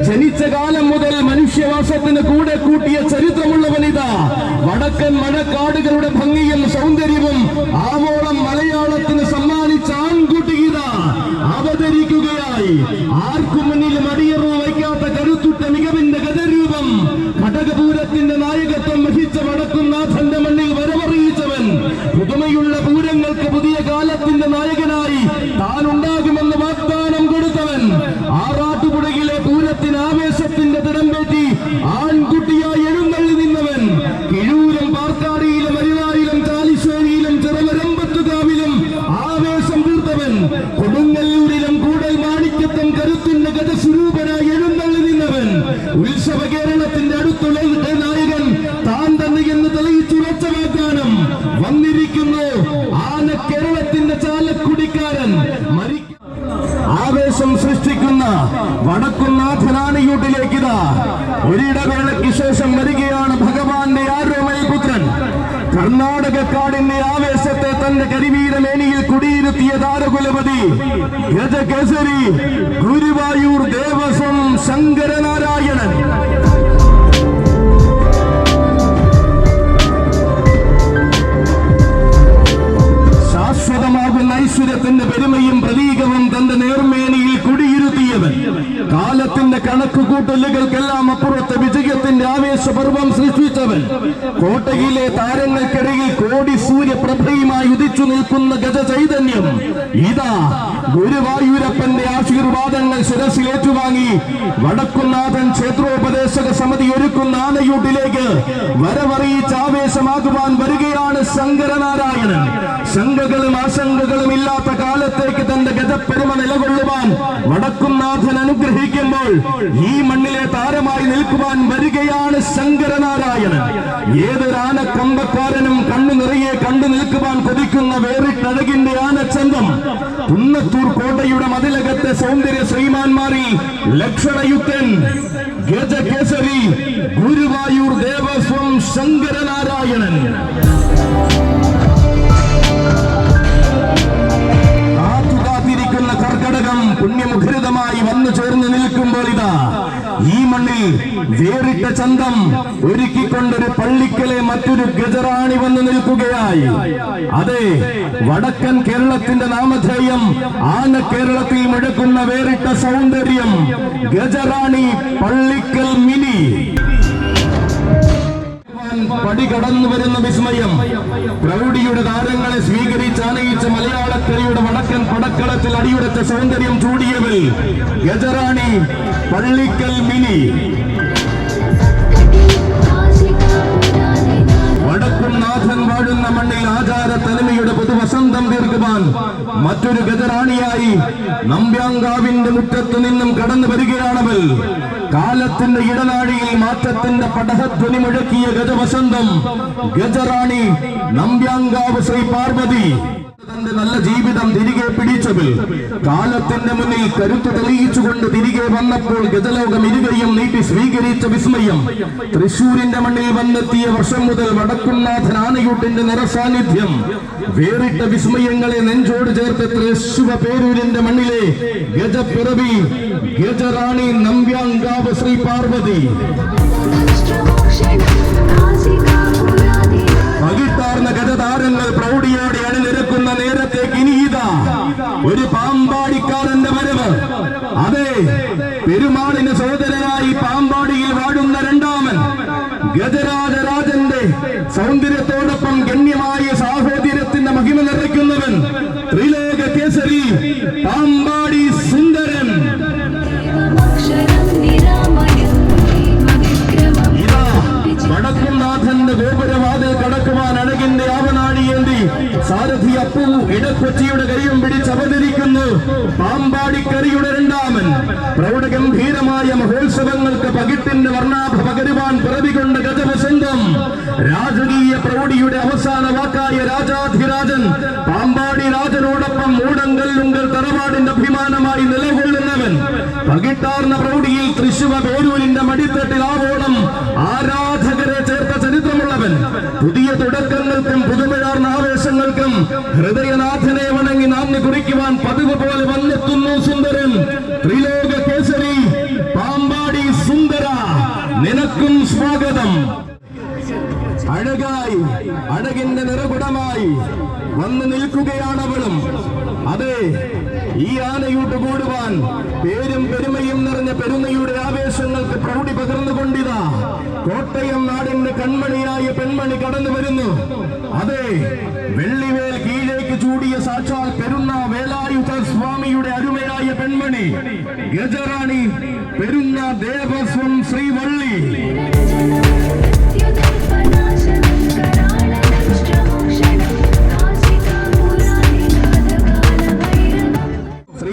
ജനിച്ച കാലം മുതൽ മനുഷ്യവാസത്തിന് കൂടെ കൂട്ടിയ ചരിത്രമുള്ളവനിതാ. വടക്കൻ മഴക്കാടുകളുടെ ഭംഗിയും സൗന്ദര്യവും ആവോളം മലയാളത്തിന് സമ്മാനിച്ച ആൺകുട്ടിയിതാ അവതരിക്കുകയായി. ആർക്കു മുന്നിലും അടിയറവ് വയ്ക്കാത്ത കരുത്തുറ്റ മികവിന്റെ ഗജരൂപം, ഘടകപൂരത്തിന്റെ നായകത്വം വഹിച്ച വടക്കുംനാഥന്റെ മണ്ണിൽ വരവറിയിച്ചവൻ, പുതുമയുള്ള പൂരങ്ങൾക്ക് പുതിയ കാലത്തിന്റെ നായകനായി താൻ ഉണ്ടാകുമെന്ന് വാഗ്ദാനം കൊടുത്തവൻ, ആറാട്ടുപുഴയിലെ പൂരത്തിന് ആവേശത്തിന്റെ തിടമ്പേറ്റി ആൺകുട്ടിയായി എഴുന്നള്ളി നിന്നവൻ, കിഴൂരും പാർക്കാടിയിലും അരിവായിലും ചാലിശ്ശേരിയിലും ചെറുവരമ്പത്തുകാവിലും ആവേശം തീർത്തവൻ, കൊടുങ്ങല്ലൂരിലും കൂടൽ മാണിക്യത്തും കരുത്തിന്റെ ഗജസ്വരൂപനായി എഴുന്നള്ളി നിന്നവൻ, ഉത്സവ കേരളത്തിന്റെ അടുത്തുള്ള നായകൻ താൻ തന്നെ എന്ന് തെളിയിച്ചുറച്ച വാഗ്ദാനം വന്നിരിക്കുന്നു. ആന കേരളത്തിന്റെ ചാലക്കുടിക്കാരൻ, ആവേശം സൃഷ്ടിക്കുന്ന വടക്കുംനാഥനാനയൂട്ടിലേക്കിതാ ഒരിടവേളയ്ക്ക് ശേഷം വരികയാണ് ഭഗവാന്റെ ആരോമൽ പുത്രൻ. കർണാടകക്കാടിന്റെ ആവേശത്തെ തന്റെ കരിവീരമേനിയിൽ കുടിയിരുത്തിയ താരകുലപതി ഗജകേസരി ഗുരുവായൂർ ദേവസ്വം ശങ്കരനാരായണൻ. ശാശ്വതമാകുന്ന ഐശ്വര്യത്തിന്റെ പെരുമയും പ്രതീകവും തന്റെ നേർമേനിയിൽ കുടിയിരുത്തിയവൻ, കാലത്തിന്റെ കണക്കുകൂട്ടലുകൾക്കെല്ലാം അപ്പുറത്ത് വിജയത്തിന്റെ ആവേശപർവം സൃഷ്ടിച്ചവൻ, കോട്ടയിലെ താരങ്ങൾക്കിടയിൽ കോടി സൂര്യപ്രഭയുമായി ഉദിച്ചു നിൽക്കുന്ന ഗജചൈതന്യം ഇതാ ഗുരുവായൂരപ്പന്റെ ആശീർവാദങ്ങൾ ശിരസിലേറ്റുവാങ്ങി വടക്കുംനാഥൻ ക്ഷേത്രോപദേശക സമിതി ഒരുക്കുന്ന ആനയൂട്ടിലേക്ക് വരവറിയിച്ച് ആവേശമാകുവാൻ വരികയാണ് ശങ്കരനാരായണൻ. ശങ്കകളും ആശങ്കകളും ഇല്ലാത്ത കാലത്തേക്ക് തന്റെ ഗജപ്പെരുമ നിലകൊള്ളുവാൻ വടക്കുംനാഥൻ അനുഗ്രഹിക്കുമ്പോൾ ഈ മണ്ണിലെ താരമായി നിൽക്കുവാൻ വരികയാണ് ശങ്കരനാരായണൻ. ഏതൊരു ആനക്കമ്പക്കാരനും കണ്ണു നിറയെ കണ്ടു നിൽക്കുവാൻ കൊതിക്കുന്ന വേറിട്ടഴകിന്റെ ആനച്ചന്തം കുന്നത്തൂർ കോട്ടയുടെ മതിലകത്തെ സൗന്ദര്യ ശ്രീമാന്മാരിൽ ലക്ഷണയുക്തൻ ഗജകേസരി ഗുരുവായൂർ ദേവസ്വം ശങ്കരനാരായണൻ. കാത്തിരിക്കുന്ന കർക്കടകം പുണ്യമുഖരിതമായി വന്നു ചേർന്ന് നിൽക്കുമ്പോൾ ഇതാ ഈ മണ്ണിൽ വേറിട്ട ചന്തം ഒരുക്കിക്കൊണ്ടൊരു പള്ളിക്കലെ മറ്റൊരു ഗജറാണി വന്നു നിൽക്കുകയായി. അതെ, വടക്കൻ കേരളത്തിന്റെ നാമധേയം ആന കേരളത്തിൽ മുഴക്കുന്ന വേറിട്ട സൗന്ദര്യം ഗജറാണി പള്ളിക്കൽ മിനി. പടി കടന്നു വരുന്ന വിസ്മയം, പ്രൗഢിയുടെ താരങ്ങളെ സ്വീകരിച്ച് ആനയിച്ച മലയാളക്കരയുടെ വടക്കൻ പടക്കളത്തിൽ അടിയുറച്ച സൗന്ദര്യം ചൂടിയവൾ ഗജറാണി പള്ളിക്കൽ മിനി. വടക്കുംനാഥൻ വാഴുന്ന മണ്ണിൽ ആചാര തനിമയുടെ പുതുവസന്തം തീർക്കുവാൻ മറ്റൊരു ഗജറാണിയായി നമ്പ്യാങ്കാവിന്റെ മുറ്റത്തു നിന്നും കടന്നു വരികയാണവൾ. കാലത്തിന്റെ ഇടനാഴിയിൽ മാറ്റത്തിന്റെ പടഹധ്വനി മുഴക്കിയ ഗജവസന്തം ഗജറാണി നമ്പ്യാങ്കാവ് ശ്രീ പാർവതി. തന്റെ നല്ല ജീവിതം തിരികെ പിടിച്ചവൾ കാലത്തിന്റെ മുന്നിൽ കരുത്ത് തെളിയിച്ചുകൊണ്ട് തിരികെ വന്നപ്പോൾ ഗജലോകം ഇരുകയും നീട്ടി സ്വീകരിച്ച വിസ്മയം. തൃശൂരിന്റെ മണ്ണിൽ വന്നെത്തിയ വർഷം മുതൽ വടക്കുംനാഥൻ ആനയൂട്ടിന്റെ നിറസാന്നിധ്യം വേറിട്ട വിസ്മയങ്ങളെ നെഞ്ചോട് ചേർത്ത് തൃശൂവ പേരൂരിന്റെ മണ്ണിലെ ഗജപ്പിറവി ഗജറാണി നമ്പ്യാങ്കാവ് ശ്രീ പാർവതി. പകിട്ടാർന്ന ഗജതാരങ്ങൾ പ്രൗഢിയോടെ അണിനിരക്കുന്ന നേരത്തേക്ക് ഇനിയിതാ ഒരു പാമ്പാടിക്കാരന്റെ വരവ്. അതെ, പെരുമാളിന് സഹോദരനായി പാമ്പാടിയിൽ വാഴുന്ന രണ്ടാമൻ ഗജരാജരാജന്റെ സൗന്ദര്യത്തോടൊപ്പം ഗണ്യമായ സാഹോദര്യത്തിന്റെ മഹിമ നിറയ്ക്കുന്നവൻ ത്രിലോക കേസരി പാമ്പാടി സുന്ദരൻ. വടക്കുംനാഥന്റെ ഗോപുരവാതിൽ കടക്കുവാൻ അഴകിന്റെ ആവനാടിയേന്തി സാരഥി അപ്പു ഇടക്കൊച്ചിയുടെ കൈയും പിടിച്ച് അവതരിക്കുന്നു പാമ്പാടിക്കരയുടെ രണ്ടാമൻ. പ്രൗഢഗംഭീരമായ മഹോത്സവങ്ങൾക്ക് പകിട്ടിന്റെ വർണ്ണാഭ പകരുവാൻ പിറവികൊണ്ട ഗജവസന്തം. രാജകീയ പ്രൗഢിയുടെ അവസാന വാക്കായ രാജാധിരാജൻ പാമ്പാടി രാജനോടൊപ്പം കാലം മൂടങ്കല്ലുങ്കൽ തറവാടിന്റെ അഭിമാനമായി നിലകൊള്ളുന്നവൻ. പകിട്ടാർന്ന പ്രൗഢിയിൽ തൃശൂർ പേരൂരിന്റെ മടിത്തട്ടിൽ ആവോളം ആരാധകരെ ചേർത്ത ചരിത്രമുള്ളവൻ. പുതിയ തുടക്കങ്ങൾക്കും പുതുമയാർന്ന ആവേശങ്ങൾക്കും ഹൃദയനാഥനെ വണങ്ങി നാന്ദി കുറിക്കുവാൻ പതിവ് പോലെ വന്നെത്തുന്നു സുന്ദരൻ. ത്രിലോക കേസരി പാമ്പാടി സുന്ദര, നിനക്കും സ്വാഗതം. അഴകായി അഴകിന്റെ നിറകുടമായി വന്നു നിൽക്കുകയാണവളും. അതെ, ഈ ആനയൂട്ട് കൂടുവാൻ പേരും പെരുമയും നിറഞ്ഞ പെരുന്നയുടെ ആവേശങ്ങൾക്ക് പ്രൗഢി പകർന്നുകൊണ്ടിതാ കോട്ടയം നാടിന്റെ കൺമണിയായ പെൺമണി കടന്നു വരുന്നു. അതെ, വെള്ളിവേൽ കീഴേക്ക് ചൂടിയ സാക്ഷാൽ പെരുന്ന വേലായുധ സ്വാമിയുടെ അരുമയായ പെൺമണി ഗജറാണി പെരുന്ന ദേവസ്വം ശ്രീവള്ളി.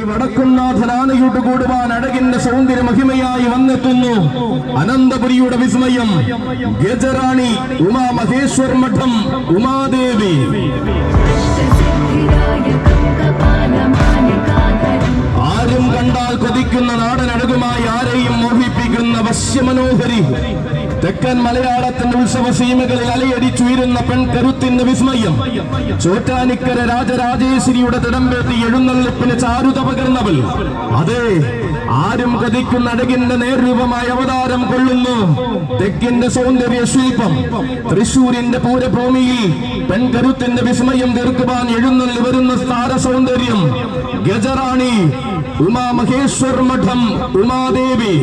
വടക്കുംനാഥൻ ആനയൂട്ട് കൂടുവാൻ അഴകിന്റെ സൗന്ദര്യ മഹിമയായി വന്നെത്തുന്നു. അനന്തപുരിയുടെ വിസ്മയം ഗജറാണി ഉമാമഹേശ്വർ മഠം ഉമാദേവി. ആരും കണ്ടാൽ കൊതിക്കുന്ന നാടനഴകുമായി ആരെയും മോഹിപ്പിക്കുന്ന വശ്യമനോഹരി. തെക്കൻ മലയാളത്തിന്റെ ഉത്സവ സീമകളിൽ അലയടിച്ചുയരുന്ന പെൺകരുത്തിന്റെ വിസ്മയം. ചോറ്റാനിക്കര രാജരാജേശ്വരിയുടെ തിടമ്പേറ്റി എഴുന്നള്ളിപ്പിന് ചാരുത പകർന്നവൾ. അതെ, ആരും കതിക്കുന്ന അഴകിന്റെ നേർരൂപമായ അവതാരം കൊള്ളുന്നു. തെക്കിന്റെ സൗന്ദര്യ ശില്പം തൃശൂരിന്റെ പൂരഭൂമിയിൽ പെൺകരുത്തിന്റെ വിസ്മയം തീർക്കുവാൻ എഴുന്നള്ളി വരുന്ന സ്ഥാര സൗന്ദര്യം ഗജറാണി ഉമാമഹേശ്വർ മഠം ഉമാദേവി.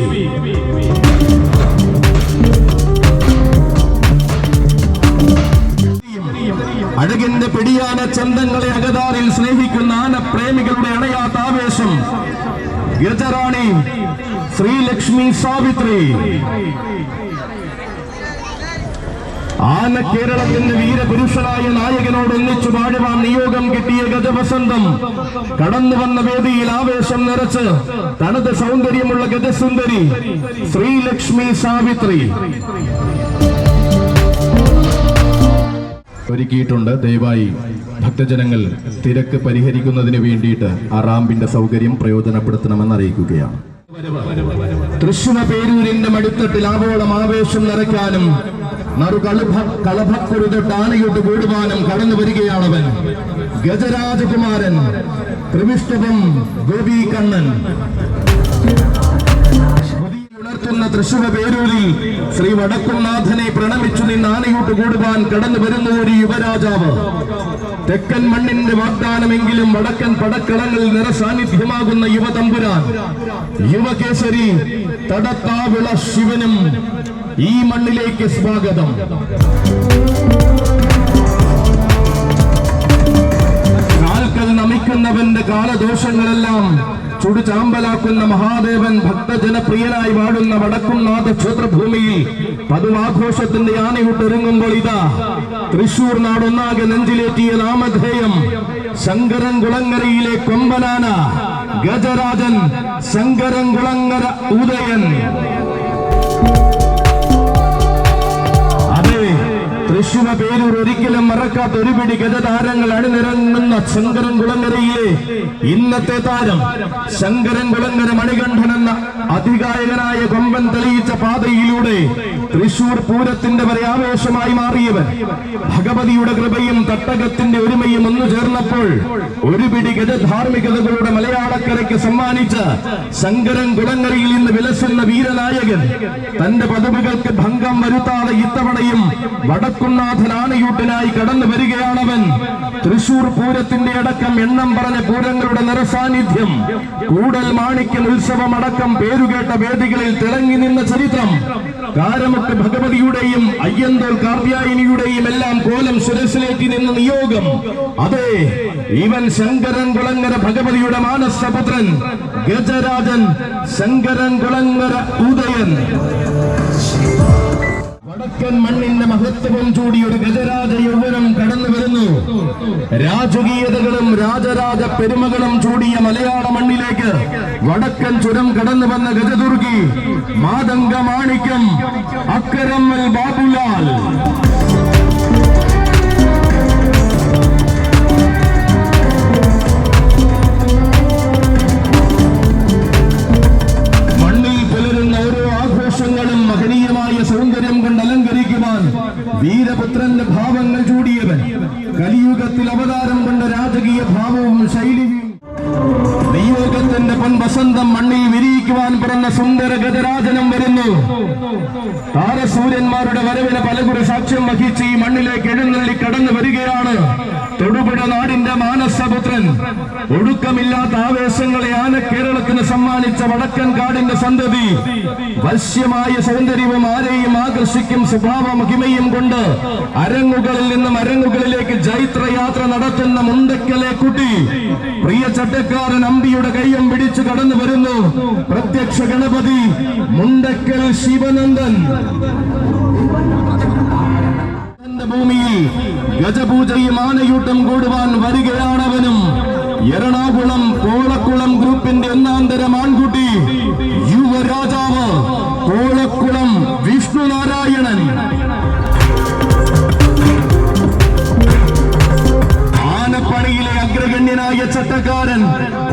അഴകിന്റെ പിടിയാന ചന്തങ്ങളെ അകതാറിൽ സ്നേഹിക്കുന്ന ആനപ്രേമികളുടെ അണയാത്ത ആവേശം ഗജറാണി ശ്രീലക്ഷ്മി സാവിത്രി. ആന കേരളത്തിന്റെ വീരപുരുഷനായ നായകനോട് ഒന്നിച്ചു പാടുവാൻ നിയോഗം കിട്ടിയ ഗജവസന്തം കടന്നു വന്ന വേദിയിൽ ആവേശം നിറച്ച് തനത് സൗന്ദര്യമുള്ള ഗജസുന്ദരി ശ്രീലക്ഷ്മി സാവിത്രി ഒരുക്കിയിട്ടുണ്ട്. ദയവായി ഭക്തജനങ്ങൾ തിരക്ക് പരിഹരിക്കുന്നതിന് വേണ്ടിയിട്ട് ആ റാമ്പിന്റെ സൗകര്യം പ്രയോജനപ്പെടുത്തണമെന്ന് അറിയിക്കുകയാണ്. തൃശ്ശൂർ പേരൂരിന്റെ മടിത്തട്ടിൽ ആവോളം ആവേശം നിറയ്ക്കാനും കളഭക്കുരുതൊട്ട് ആനയൂട്ട് കൂടുവാനും കടന്നു വരികയാണവൻ ഗജരാജകുമാരൻ ത്രിവിഷ്ടവം ഗോപി കണ്ണൻ. ഉണർത്തുന്ന തൃശ്ശൂർ പേരൂരിൽ ശ്രീ വടക്കുംനാഥനെ പ്രണമിച്ചു നിന്ന് ആനയൂട്ട് കൂടുവാൻ കടന്നു വരുന്ന ഒരു യുവരാജാവ്. തെക്കൻ മണ്ണിന്റെ വാഗ്ദാനമെങ്കിലും വടക്കൻ പടക്കളങ്ങളിൽ നിറസാന്നിധ്യമാകുന്ന യുവതമ്പുരാൻ യുവകേസരി തടത്താവിള ശിവനും ഈ മണ്ണിലേക്ക് സ്വാഗതം. കാൽക്കൽ നമിക്കുന്നവന്റെ കാലദോഷങ്ങളെല്ലാം ചുടുചാമ്പലാക്കുന്ന മഹാദേവൻ ഭക്തജനപ്രിയനായി വാഴുന്ന വടക്കുംനാഥ ക്ഷേത്രഭൂമിയിൽ പതിവാഘോഷത്തിന്റെ ആനയൂട്ടൊരുങ്ങുമ്പോൾ ഇതാ തൃശൂർ നാടൊന്നാകെ നെഞ്ചിലേറ്റിയ നാമധേയം ശങ്കരൻകുളങ്ങരയിലെ കൊമ്പനാന ഗജരാജൻ ശങ്കരൻകുളങ്ങര ഉദയൻ. തൃശ്ശൂർ പേരൂർ ഒരിക്കലും മറക്കാത്ത ഒരു പിടി ഗജതാരങ്ങൾ അണിനിരങ്ങുന്ന ശങ്കരൻകുളങ്ങരയിലെ ഇന്നത്തെ താരം ശങ്കരൻകുളങ്ങര മണികണ്ഠൻ എന്ന അതികായകനായ കൊമ്പൻ തെളിയിച്ച പാതയിലൂടെ തൃശൂർ പൂരത്തിന്റെ വരെ ആവേശമായി മാറിയവൻ. ഭഗവതിയുടെ കൃപയും തട്ടകത്തിന്റെ ഒരുമയും ഒന്നു ചേർന്നപ്പോൾ ഒരു പിടി ഗജധാർമ്മികതകളുടെ മലയാളക്കരയ്ക്ക് സമ്മാനിച്ച ശങ്കരൻകുളങ്ങരയിൽ ഇന്ന് വിലസുന്ന വീരനായകൻ തന്റെ പദവികൾക്ക് ഭംഗം വരുത്താതെ ഇത്തവണയും വടക്കുംനാഥൻ ആനയൂട്ടിനായി കടന്നു വരികയാണവൻ. തൃശൂർ പൂരത്തിന്റെ അടക്കം എണ്ണം പറഞ്ഞ പൂരങ്ങളുടെ നിറസാന്നിധ്യം കൂടൽ മാണിക്യൻ ഉത്സവമടക്കം പേരുകേട്ട വേദികളിൽ തിളങ്ങി നിന്ന ചരിത്രം കാരമുക്ക് ഭഗവതിയുടെയും അയ്യന്തോൾ കാർത്യായനിയുടെയും എല്ലാം കോലം സുരസിലേറ്റി നിന്ന നിയോഗം. അതെ, ഇവൻ ശങ്കരൻകുളങ്ങര ഭഗവതിയുടെ മാനസപുത്രൻ ഗജരാജൻ ശങ്കരൻകുളങ്ങര ഉദയൻ. വടക്കൻ മണ്ണിന്റെ മഹത്വം ചൂടി ഒരു ഗജരാജ യൗവനം കടന്നു വരുന്നു. രാജകീയതകളും രാജരാജ പെരുമകളും ചൂടിയ മലയാള മണ്ണിലേക്ക് വടക്കൻ ചുരം കടന്നു വന്ന ഗജദുർഗി മാതംഗ മാണിക്യം അക്കരമ്മൽ ബാബുലാൽ. വീരപുത്രന്റെ ഭാവങ്ങൾ ചൂടിയവൻ, കലിയുഗത്തിൽ അവതാരം കൊണ്ട രാജകീയ ഭാവവും ശൈലിയും, നിയോഗത്തിന്റെ പൊൻവസന്തം മണ്ണിൽ വിരിയിക്കുവാൻ പിറന്ന സുന്ദര ഗജരാജനം വരുന്നു. താരസൂര്യന്മാരുടെ വരവിന് പലകുറി സാക്ഷ്യം വഹിച്ച് ഈ മണ്ണിലേക്ക് എഴുന്നള്ളി കടന്നു വരികയാണ് തൊടുപുഴ നാടിന്റെ മാനസപുത്രൻ. ഒടുക്കമില്ലാത്ത ആവേശങ്ങളെ കേരളത്തിന് സമ്മാനിച്ച വടക്കൻ കാടിന്റെ സന്തതി. വശ്യമായ സൗന്ദര്യവും ആരെയും ആകർഷിക്കും സ്വഭാവ മഹിമയും കൊണ്ട് അരങ്ങുകളിൽ നിന്നും അരങ്ങുകളിലേക്ക് ജൈത്രയാത്ര നടത്തുന്ന മുണ്ടക്കലെ കുട്ടി. പ്രിയ ചട്ടക്കാരൻ അമ്പിയുടെ കയ്യം പിടിച്ചു കടന്നു വരുന്നു പ്രത്യക്ഷ ഗണപതി മുണ്ടക്കൽ ശിവനന്ദൻ. ഭൂമിയിൽ ഗജപൂജയും ആനയൂട്ടം കൂടുവാൻ വരികയാണവനും. എറണാകുളം കോളക്കുളം ഗ്രൂപ്പിന്റെ ഒന്നാന്തരം ആൺകുട്ടി, യുവരാജാവ് കോളക്കുളം വിഷ്ണുനാരായണൻ. ആനപ്പണിയിലെ അഗ്രഗണ്യനായ ചട്ടക്കാരൻ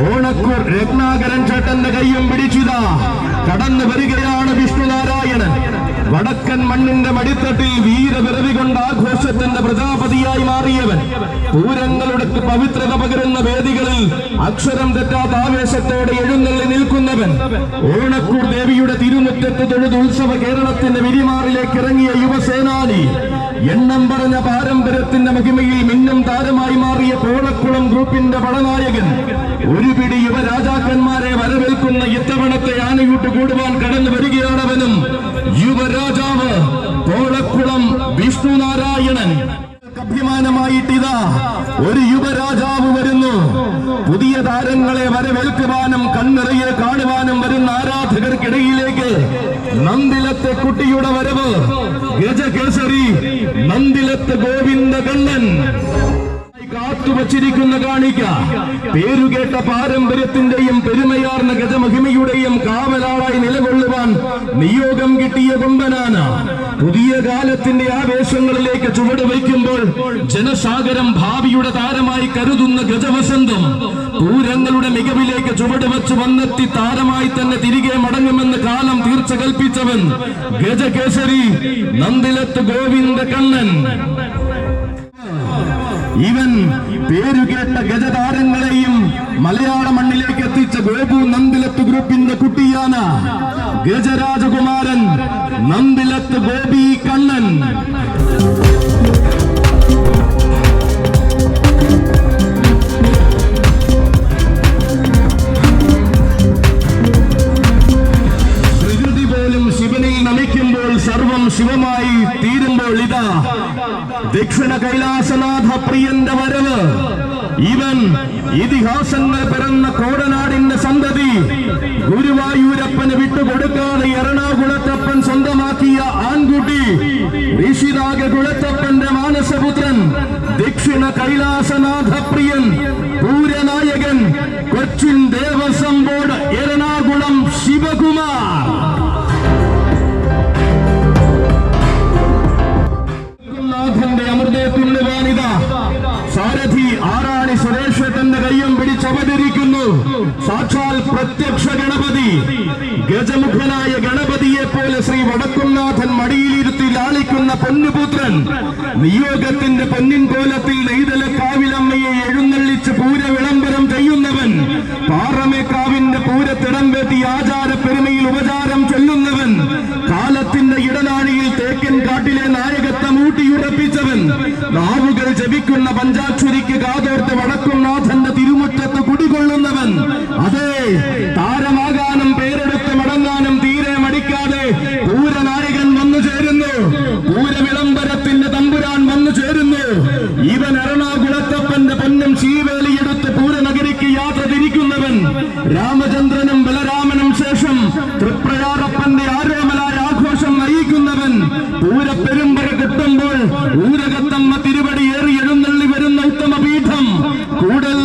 ഓണക്കൂർ രത്നാകരൻ ചേട്ടന്റെ കയ്യും പിടിച്ചിതാ കടന്നു വരികയാണ് വിഷ്ണുനാരായണൻ. വടക്കൻ മണ്ണിന്റെ മടിത്തട്ടിൽ വീരപിറവി കൊണ്ട് ആഘോഷത്തിന്റെ പ്രജാപതിയായി മാറിയവൻ. പൂരങ്ങളുടെ പവിത്രത പകരുന്ന വേദികളിൽ അക്ഷരം തെറ്റാത്ത ആവേശത്തോടെ എഴുന്നള്ളി നിൽക്കുന്നവൻ. ഓണക്കൂർ ദേവിയുടെ തിരുമുറ്റത്ത് തൊഴുത് ഉത്സവ കേരളത്തിന്റെ വിരിമാറിലേക്ക് ഇറങ്ങിയ യുവസേനാനി. എണ്ണം പറഞ്ഞ പാരമ്പര്യത്തിന്റെ മഹിമയിൽ മിന്നും താരമായി മാറിയ കോളക്കുളം ഗ്രൂപ്പിന്റെ പടനായകൻ. ഒരു പിടി യുവരാജാക്കന്മാരെ വരവേൽക്കുന്ന ഇത്തവണത്തെ ആനയൂട്ട് കൂടുവാൻ കടന്നു വരികയാണവനും. യുവരാജാവ് കോളക്കുളം വിഷ്ണുനാരായണൻ. അഭിമാനമായിട്ടിതാ ഒരു യുവരാജാവ് വരുന്നു. പുതിയ താരങ്ങളെ വരവേൽക്കുവാനും കണ്ണിറയെ കാണുവാനും വരുന്ന ആരാധകർക്കിടയിലേക്ക് നന്ദിലത്തെ കുട്ടിയുടെ വരവ്. ഗജകേസരി നന്ദിലത്ത് ഗോവിന്ദ കണ്ണൻ കാത്തുവച്ചിരിക്കുന്ന കാണിക്ക. പേരുകേട്ട പാരമ്പര്യത്തിന്റെയും പെരുമയാർന്ന ഗജമഹിമയുടെയും കാവലാളായി നിലകൊള്ളുവാൻ നിയോഗം കിട്ടിയ കൊമ്പനാന. പുതിയ കാലത്തിന്റെ ആവേശങ്ങളിലേക്ക് ചുവട് വയ്ക്കുമ്പോൾ ജനസാഗരം ഭാവിയുടെ താരമായി കരുതുന്ന ഗജവസന്തം. പൂരങ്ങളുടെ മികവിലേക്ക് ചുവട് വെച്ച് വന്നെത്തി താരമായി തന്നെ തിരികെ മടങ്ങുമെന്ന് കാലം തീർച്ച കൽപ്പിച്ചവൻ ഗജകേസരി നന്ദിലത്ത് ഗോവിന്ദ കണ്ണൻ. ഇവൻ പേരുകേട്ട ഗജതാരങ്ങളെയും മലയാള മണ്ണിലേക്ക് എത്തിച്ച ഗോപു നന്ദിലത്ത് ഗ്രൂപ്പിന്റെ കുട്ടിയാണ് ഗജരാജകുമാരൻ നന്ദിലത്ത് ഗോപി കണ്ണൻ. പ്രകൃതി പോലും ശിവനിൽ നമിക്കുമ്പോൾ സർവം ശിവമായി തീരുമ്പോൾ ഇതാ ദക്ഷിണ കൈലാസനാഥ പ്രിയന്റെ വരവ്. ഇവൻ ഇതിഹാസങ്ങൾ പിറന്ന കോടനാടിന്റെ സന്തതി. ഗുരുവായൂരപ്പന് വിട്ടുകൊടുക്കാതെ എറണാകുളത്തപ്പൻ സ്വന്തമാക്കിയ ആൺകുട്ടി. ഋഷിരാഗ കുളത്തപ്പന്റെ മാനസപുത്രൻ ദക്ഷിണ കൈലാസനാഥ പ്രിയൻ പൂരനായകൻ കൊച്ചിൻ ദേവസ്വം ബോർഡ് എറണാകുളം ശിവകുമാർ. അമൃതത്തുള്ളുവാനിത സാരഥി ആറാണി സുരേഷേട്ടന്റെ കയ്യം പിടിച്ചവതരിക്കുന്നു സാക്ഷാൽ പ്രത്യക്ഷ ഗണപതി. ഗജമുഖനായ ഗണപതിയെ പോലെ ശ്രീ വടക്കുംനാഥൻ മടിയിലിരുത്തി ലാളിക്കുന്ന പൊന്നുപുത്രൻ. നിയോഗത്തിന്റെ പൊന്നിൻ കോലത്തിൽ നെയ്തലക്കാവിലമ്മയെ എഴുന്നള്ളിച്ച് പൂര വിളംബരം ചെയ്യുന്നവൻ. പാറമേക്കാവിന്റെ പൂരത്തിടംപേറ്റി ആചാര പെരുമയിൽ ഉപചാരം ചൊല്ലുന്നവൻ. കാലത്തിന്റെ ഇടനാഴിയിൽ തേക്കൻ കാട്ടിലെ നായകത്വം ഊട്ടിയുറപ്പിച്ചവൻ. നാവുകൾ ജപിക്കുന്ന പഞ്ചാക്ഷരിക്ക് കാതോർത്ത് വടക്കുംനാഥന്റെ തിരുമുറ്റത്ത് കുടികൊള്ളുന്നവൻ. അതെ, താരമാകാനും പേരെടുത്ത് മടങ്ങാനും തീരെ മടിക്കാതെ പൂരനായകൻ വന്നു ചേരുന്നു. പൂരവിളംബരത്തിന്റെ തമ്പുരാൻ വന്നു ചേരുന്നു. ഇവൻ എറണാകുളത്തപ്പന്റെ പൊന്നും ശീവേലിയെടുത്ത് പൂരനഗരിക്ക് യാത്ര തിരിക്കുന്നവൻ. രാമചന്ദ്രനും ബലരാമനും ശേഷം തൃപ്രയാറപ്പന്റെ ആരോമലായ ആഘോഷം നയിക്കുന്നവൻ. പൂരപ്പെരുമ്പറ കിട്ടുമ്പോൾ ഊരകത്തമ്മ തിരുവടി ഏറി എഴുന്നള്ളി വരുന്ന ഉത്തമ പീഠം. കൂടൽ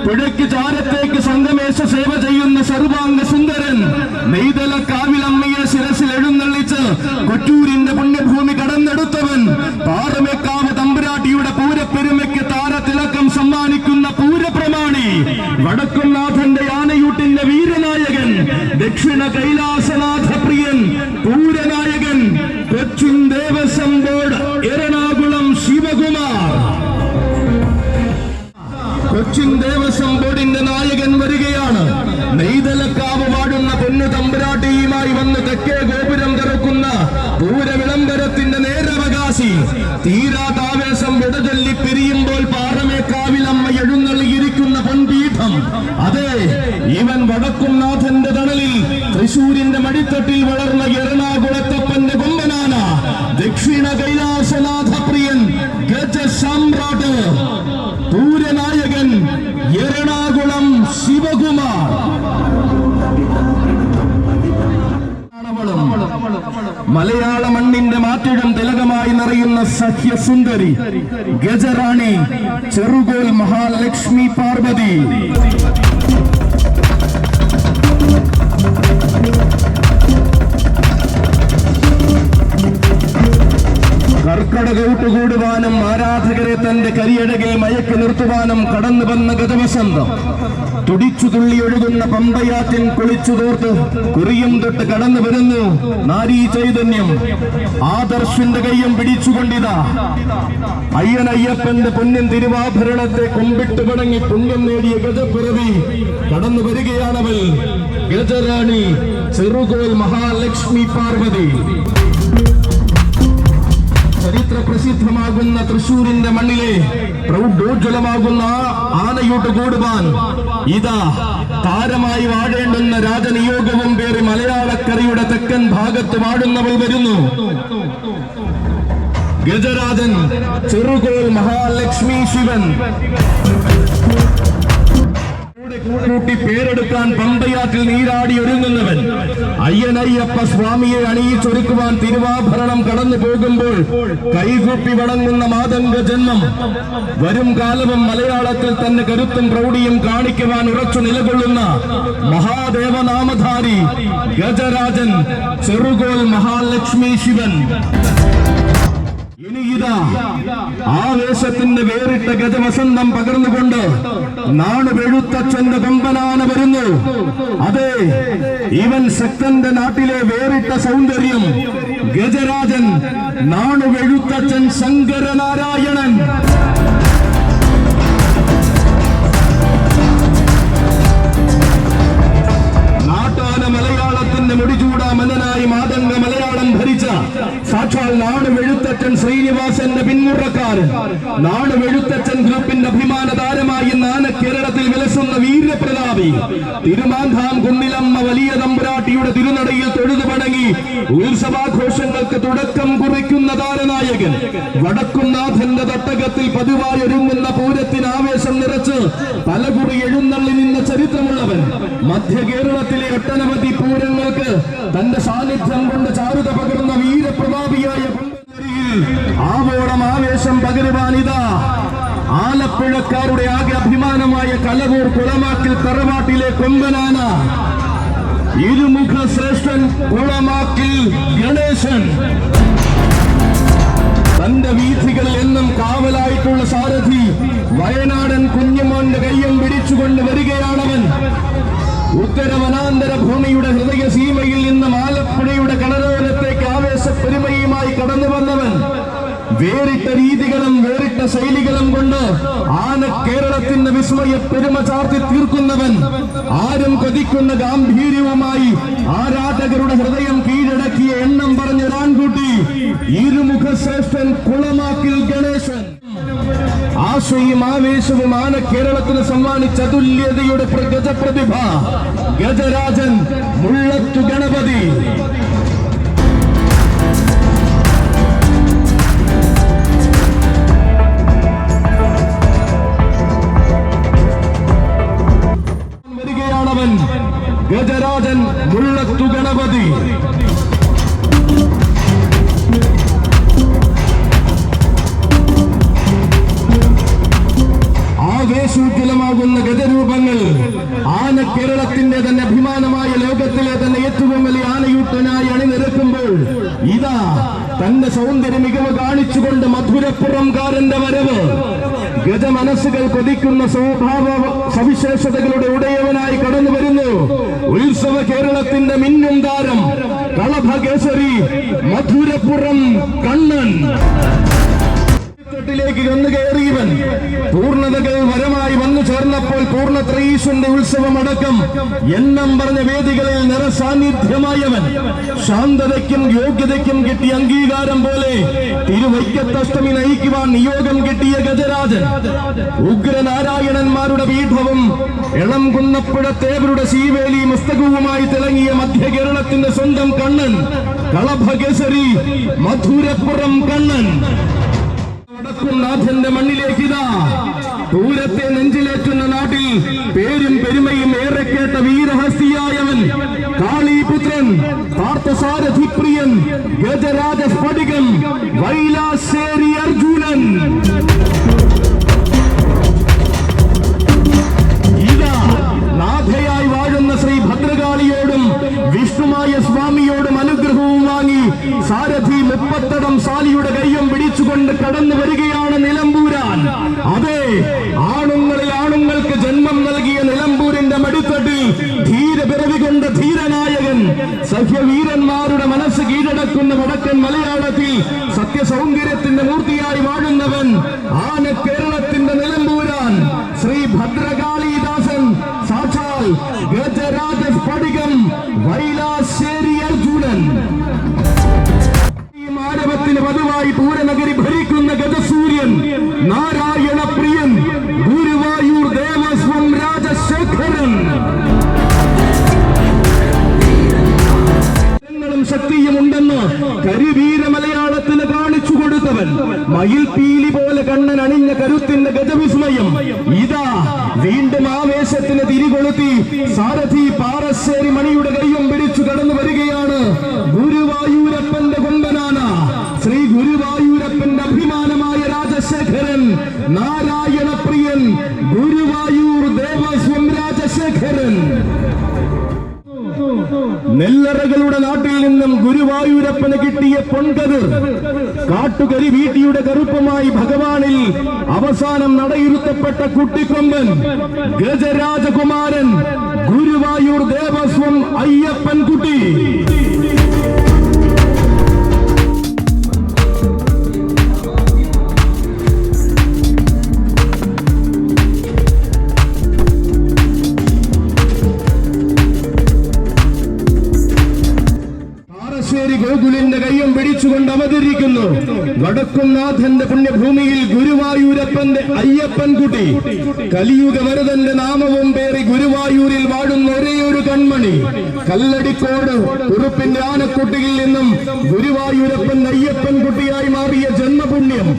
പുഴയ്ക്ക് ചാരത്തേക്ക് സംഗമേശ സേവ ചെയ്യുന്ന സർവാംഗ സുന്ദരൻ. നെയ്തല കാവിലമ്മയെ ശിരസിൽ എഴുന്നള്ളിച്ച് കൊറ്റൂരിന്റെ പുണ്യഭൂമി കടന്നെടുത്തവൻ. പാറമേക്കാവ് തമ്പുരാട്ടിയുടെ പൂരപ്പെരുമയ്ക്ക് താരതിലക്കം സമ്മാനിക്കുന്ന പൂരപ്രമാണി. വടക്കുംനാഥന്റെ ആനയൂട്ടിന്റെ വീരനായകൻ. ദക്ഷിണ കൈലാസനാഥ പ്രിയൻ പൂരനായകൻ. കൊച്ചിൻ ദേവസ്വം ബോർഡ് എറണാകുളം മലയാള മണ്ണിന്റെ മാറ്റിടം തിലകമായി നിറയുന്ന സഹ്യസുന്ദരി ഗജറാണി ചെറുകോൽ മഹാലക്ഷ്മി പാർവതി. കർക്കടകൂട്ടുകൂടുവാനും ആരാധകരെ തന്റെ കരിയഴകിൽ മയക്കി നിർത്തുവാനും കടന്നു വന്ന ഗജവസന്തം. തുടിച്ചു തുള്ളി ഒഴുകുന്ന പമ്പയാറ്റിൻ കുളിച്ചു തോർത്ത് കുറിയും തൊട്ട് കടന്നു വരുന്നു നാരീ ചൈതന്യം. ആദർശിന്റെ കയ്യം പിടിച്ചുകൊണ്ടിതാ അയ്യനയ്യപ്പന്റെ പൊന്നിൻ തിരുവാഭരണത്തെ കുമ്പിട്ട് വണങ്ങി പുണ്യം നേടിയ ഗജപിറവി കടന്നു വരികയാണവൾ ഗജറാണി ചെറുകോൽ മഹാലക്ഷ്മി പാർവതി. ചരിത്ര പ്രസിദ്ധമാകുന്ന തൃശൂരിന്റെ മണ്ണിലെ പ്രൗഢോജ്വലമാകുന്ന ആനയൂട്ട് കൂടുവാൻ ഇതാ താരമായി വാഴേണ്ടുന്ന രാജനിയോഗവും പേറി മലയാളക്കരയുടെ തെക്കൻ ഭാഗത്ത് വാഴുന്നവൾ വരുന്നു. ഗജരാജൻ ചെറുകോൽ മഹാലക്ഷ്മി ശിവൻ കൂട്ടി പേരെടുക്കാൻ പമ്പയാറ്റിൽ നീരാടി ഒരുങ്ങുന്നവൻ. അയ്യനയ്യപ്പ സ്വാമിയെ അണിയിച്ചൊരുക്കുവാൻ തിരുവാഭരണം കടന്നു പോകുമ്പോൾ കൈകൂപ്പി വണങ്ങുന്ന മാതംഗ ജന്മം. വരും കാലവും മലയാളത്തിൽ തന്നെ കരുത്തും പ്രൗഢിയും കാണിക്കുവാൻ ഉറച്ചു നിലകൊള്ളുന്ന മഹാദേവനാമധാരി ഗജരാജൻ ചെറുകോൽ മഹാലക്ഷ്മി ശിവൻ. ഇനിയിതാ ആവേശത്തിന്റെ വേറിട്ട ഗജവസന്തം പകർന്നുകൊണ്ട് നാടുവെഴുത്തച്ഛന്റെ കൊമ്പനാന വരുന്നു. അതെ, ഇവൻ ശക്തന്റെ നാട്ടിലെ വേറിട്ട സൗന്ദര്യം ഗജരാജൻ നാടുവെഴുത്തച്ഛൻ ശങ്കരനാരായണൻ. നാട്ടാന മലയാളത്തിന്റെ മുടിചൂടാമനായി മാതംഗ മലയാളം ഭരിച്ച സാക്ഷാൽ നാടുവെഴുത്തച്ഛൻ ശ്രീനിവാസന്റെ പിന്മുറക്കാരൻ, നാടുവെഴുത്തച്ഛൻ ഗ്രൂപ്പിന്റെ അഭിമാന താരമായി നാന കേരളത്തിൽ വിലസുന്ന വീരപ്രതാപി തിരുമാന്ധാം കുന്നിലമ്മ വലിയ തമ്പുരാട്ടിയുടെ തിരുനടയിൽ തൊഴുതു വണങ്ങി ഉത്സവാഘോഷങ്ങൾക്ക് തുടക്കം കുറിക്കുന്ന താരനായകൻ, വടക്കുംനാഥന്റെ തട്ടകത്തിൽ പതിവായി ഒരുങ്ങുന്ന പൂരത്തിന് ആവേശം നിറച്ച് പലകുറി എഴുന്നള്ളി നിന്ന ചരിത്രമുള്ളവൻ, മധ്യ കേരളത്തിലെ ഒട്ടനവധി പൂരങ്ങൾക്ക് തന്റെ സാന്നിധ്യം കൊണ്ട് ചാരുത പകർന്ന വീരപ്രതാപിയായ ആവോളം ആവേശം പകരുവാനിതാ ആലപ്പുഴക്കാരുടെ ആകെ അഭിമാനമായ കലവൂർ കുളമാക്കിൽ തറവാട്ടിലെ കൊമ്പനാന ഇരുമുഖ ശ്രേഷ്ഠൻ കുളമാക്കിൽ ഗണേശൻ. തന്റെ വീഥികളിൽ എന്നും കാവലായിട്ടുള്ള സാരഥി വയനാടൻ കുഞ്ഞുമോന്റെ കയ്യം പിടിച്ചുകൊണ്ട് വരികയാണവൻ. ഉത്തരവനാന്തര ഭൂമിയുടെ ഹൃദയ സീമയിൽ നിന്ന് ആലപ്പുഴയുടെ കടലോരത്തേക്ക് ആവേശപ്പെരുമയുമായി കടന്നു വന്നവൻ. വേറിട്ട രീതികളും വേറിട്ട ശൈലികളും കൊണ്ട് ആന കേരളത്തിന്റെ വിസ്മയ പെരുമ ചാർത്തി തീർക്കുന്നവൻ. ആരും കൊതിക്കുന്ന ഗാംഭീര്യവുമായി ആരാധകരുടെ ഹൃദയം കീഴടക്കിയ എണ്ണം പറഞ്ഞൊരാൺകുട്ടി ഇരുമുഖ ശ്രേഷ്ഠൻ കുളമാക്കിൽ ഗണേശൻ. ആശയും ആവേശവും ആന കേരളത്തിന് സമ്മാനിച്ച അതുല്യതയുടെ ഗജപ്രതിഭ ഗജരാജൻ മുള്ളത്തു ഗണപതി. വരികയാണവൻ ഗജരാജൻ മുള്ളത്തു ഗണപതി. ആവേശോജ്വലമാകുന്ന ഗജരൂപങ്ങൾ ആന കേരളത്തിന്റെ തന്നെ അഭിമാനമായ ലോകത്തിലെ തന്നെ ഏറ്റവും വലിയ ആനയൂട്ടനായി അണിനിരക്കുമ്പോൾ ഇതാ തന്റെ സൗന്ദര്യ മികവ് കാണിച്ചുകൊണ്ട് മധുരപ്പുറംകാരന്റെ വരവ്. ഗജമനസ്സുകൾ കൊതിക്കുന്ന സ്വഭാവ സവിശേഷതകളുടെ ഉടയവനായി കടന്നു വരുന്നു ഉത്സവ കേരളത്തിന്റെ മിന്നും താരം കളഭകേസരി മധുരപ്പുറം കണ്ണൻ. ിലേക്ക് വന്നു കയറിയവൻ പൂർണ്ണതകൾ വരമായി വന്നു ചേർന്നപ്പോൾ പൂർണ്ണത്രയീശന്റെ ഉത്സവമടക്കം എണ്ണം പറഞ്ഞ വേദികളിൽ നിറസാന്നിധ്യമായവൻ. ശാന്തതയ്ക്കും യോഗ്യതയ്ക്കും കിട്ടിയ അംഗീകാരം പോലെ തിരുവൈക്കത്തഷ്ടമി നയിക്കുവാൻ നിയോഗം കിട്ടിയ ഗജരാജൻ. ഉഗ്രനാരായണന്മാരുടെ പീഠവും എളം കുന്നപ്പുഴത്തേവരുടെ ശീവേലി മസ്തകവുമായി തിളങ്ങിയ മധ്യ കേരളത്തിന്റെ സ്വന്തം കണ്ണൻ കളഭകേസരി മധുരപ്പുറം കണ്ണൻ. വടക്കുംനാഥന്റെ മണ്ണിലേക്കിതാ പൂരത്തെ നെഞ്ചിലേറ്റുന്ന നാട്ടിൽ പേരും പെരുമയും ഏറെ കേട്ട വീരഹസ്തിയായവൻ കാളിപുത്രൻ പാർത്ഥസാരഥിപ്രിയൻ ഗജരാജ സ്ഫടികം വൈലാശ്ശേരി അർജുനൻ. നാഥയായി വാഴുന്ന ശ്രീ ഭദ്രകാളിയോടും വിഷ്ണുമായ സ്വാമിയോടും അനുഗ്രഹവും വാങ്ങി സാരഥി മുപ്പത്തടം സാലിയുടെ കയ്യും പിടിച്ചുകൊണ്ട് കടന്നു വരികയാണ് നിലമ്പൂരാൻ. അതെ, ആണുങ്ങളിൽ ആണുങ്ങൾക്ക് ജന്മം നൽകിയ നിലമ്പൂരിന്റെ മടിത്തട്ടിൽ ധീരപിറവി കൊണ്ട ധീരനായകൻ, സഹ്യവീരന്മാരുടെ മനസ്സ് കീഴടക്കുന്ന വടക്കൻ മലയാളത്തിൽ സത്യസൗന്ദര്യത്തിന്റെ മൂർത്തിയായി വാഴുന്നവൻ, ആന കേരളത്തിന്റെ നിലമ്പൂരാൻ ശ്രീ ഭദ്രകാളിദാസൻ സാക്ഷാൽ ഗജരാജ സ്ഫടികം വൈലാശ്ശേരി അർജുനൻ. ആരവത്തിന് പതിവായി പൂരനഗരി ഭരിക്കുന്ന ഗജസൂര്യൻ നാരായണ പ്രിയൻ ഗുരുവായൂർ ദേവസ്വം രാജശേഖരൻ. ശക്തിയും ഉണ്ടെന്ന് കരിവീര മലയാളത്തിന് കാണിച്ചു കൊടുത്തവൻ, മയിൽപീലി പോലെ കണ്ണൻ അണിഞ്ഞ കരുത്തിന്റെ ഗജവിസ്മയം ഇതാ വീണ്ടും ആവേശത്തിന് തിരികൊളുത്തി സാരഥി പാറശ്ശേരി മണിയുടെ കയ്യും പിടിച്ചു കടന്നു വരികയാണ്. ഗുരുവായൂരപ്പന്റെ കൊമ്പനാന ശ്രീ ഗുരുവായൂരപ്പന്റെ അഭിമാനമായ രാജശേഖരൻ നാരായണ പ്രിയൻ ഗുരുവായൂർ ദേവസ്വം രാജശേഖരൻ. നെല്ലറകളുടെ നാട്ടിൽ നിന്നും ഗുരുവായൂരപ്പന് കിട്ടിയ പൊൻകതിർ, കാട്ടുകരി വീട്ടിയുടെ കറുപ്പുമായി ഭഗവാനിൽ അവസാനം നടയിരുത്തപ്പെട്ട കുട്ടിക്കൊമ്പൻ ഗജരാജകുമാരൻ ഗുരുവായൂർ ദേവസ്വം അയ്യപ്പൻ കുട്ടി. ഗോകുലിന്റെ കയ്യും പിടിച്ചുകൊണ്ട് അവതരിക്കുന്നു വടക്കുംനാഥന്റെ പുണ്യഭൂമിയിൽ ഗുരുവായൂരപ്പന്റെ അയ്യപ്പൻ കുട്ടി. കലിയുഗ വരദന്റെ നാമവും പേറി ഗുരുവായൂരിൽ വാഴുന്ന ഒരേയൊരു കൺമണി, കല്ലടിക്കോട് കുറുപ്പിന്റെ ആനക്കുട്ടിയിൽ നിന്നും ഗുരുവായൂരപ്പന്റെ അയ്യപ്പൻ കുട്ടിയായി മാറിയ ജന്മപുണ്യം.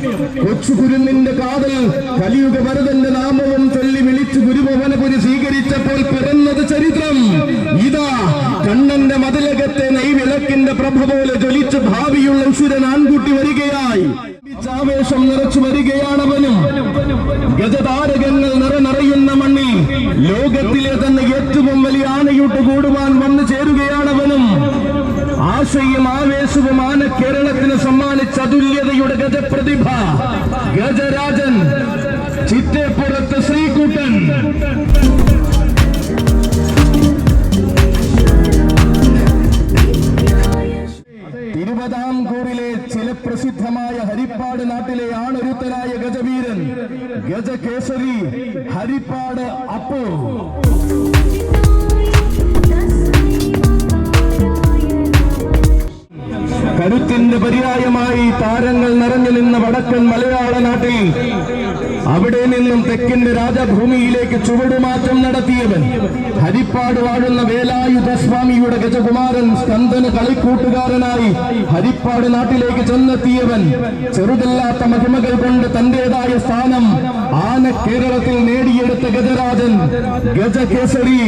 കൊച്ചുകുരുന്നിന്റെ കാതൽ കലിയുഗ വരദന്റെ നാമവും ചൊല്ലി വിളിച്ച് ഗുരുഭവനപുരി സ്വീകരിച്ചപ്പോൾ പിറന്നത് ചരിത്രം. ഇതാ കണ്ണന്റെ മതിലകത്തെ നെയ്വിളക്കിന്റെ പ്രഭ പോലെ ജ്വലിച്ച് ഭാവിയുള്ള ഉശുരൻ ആൺകുട്ടി വരികയായി. ആവേശം നിറച്ചു വരികയാണവനും. ഗജതാരകങ്ങൾ നിറയുന്ന മണ്ണിൽ ലോകത്തിലെ തന്നെ ഏറ്റവും വലിയ ആനയൂട്ട് കൂടുവാൻ വന്നു ചേരുകയാണവനും. ആശയും ആവേശവും ആന കേരളത്തിന് സമ്മാനിച്ച അതുല്യതയുടെ ഗജപ്രതിഭ ഗജരാജൻ ചിറ്റേപ്പുറത്ത് ശ്രീകുട്ടൻ. തിരുവിതാംകൂറിലെ ചില പ്രസിദ്ധമായ ഹരിപ്പാട് നാട്ടിലെ ആണൊരുത്തനായ ഗജവീരൻ ഗജകേസരി ഹരിപ്പാട് അപ്പു. കരുത്തിന്റെ പര്യായമായി താരങ്ങൾ നിറഞ്ഞു നിന്ന വടക്കൻ മലയാള നാട്ടിൽ അവിടെ നിന്നും തെക്കിന്റെ രാജഭൂമിയിലേക്ക് ചുവടുമാറ്റം നടത്തിയവൻ, ഹരിപ്പാട് വാഴുന്ന വേലായുധസ്വാമിയുടെ ഗജകുമാരൻ സ്കന്ദന് കളിക്കൂട്ടുകാരനായി ഹരിപ്പാട് നാട്ടിലേക്ക് ചെന്നെത്തിയവൻ, ചെറുതല്ലാത്ത മഹിമകൾ കൊണ്ട് തന്റേതായ സ്ഥാനം ആന കേരളത്തിൽ നേടിയെടുത്ത ഗജരാജൻ ഗജകേസരി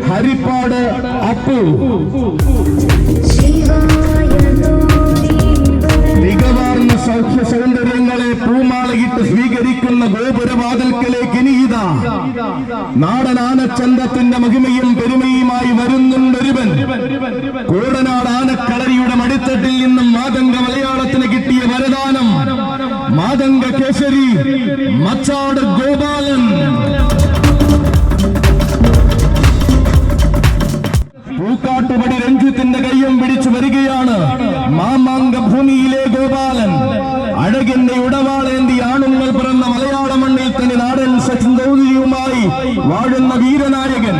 ഹരിപ്പാട് അപ്പു. മികവാർന്ന സൗഖ്യ സൗന്ദര്യങ്ങളെ പൂമാലയിട്ട് സ്വീകരിക്കുന്ന ഗോപുരവാതിൽക്കലേക്ക് ഇനിയിതാ നാടൻ ആനച്ചന്തത്തിന്റെ മഹിമയും പെരുമയുമായി വരുന്നുണ്ടൊരുവൻ. കോടനാട് ആനക്കളരിയുടെ മടിത്തട്ടിൽ നിന്നും മാതംഗ മലയാളത്തിന് കിട്ടിയ വരദാനം മാതംഗ കേസരി മച്ചാട് ഗോപാലൻ. പൂക്കാട്ടുപടി രഞ്ജിത്തിന്റെ കയ്യും പിടിച്ചു വരികയാണ് മാമാങ്ക ഭൂമിയിലെ ഗോപാലൻ. അഴകിന്റെ ഉടവാളേന്തി ആണുങ്ങൾ പിറന്ന മലയാള മണ്ണിൽ തന്നെ നാടൻ സൗന്ദര്യവുമായി വാഴുന്ന വീരനായകൻ.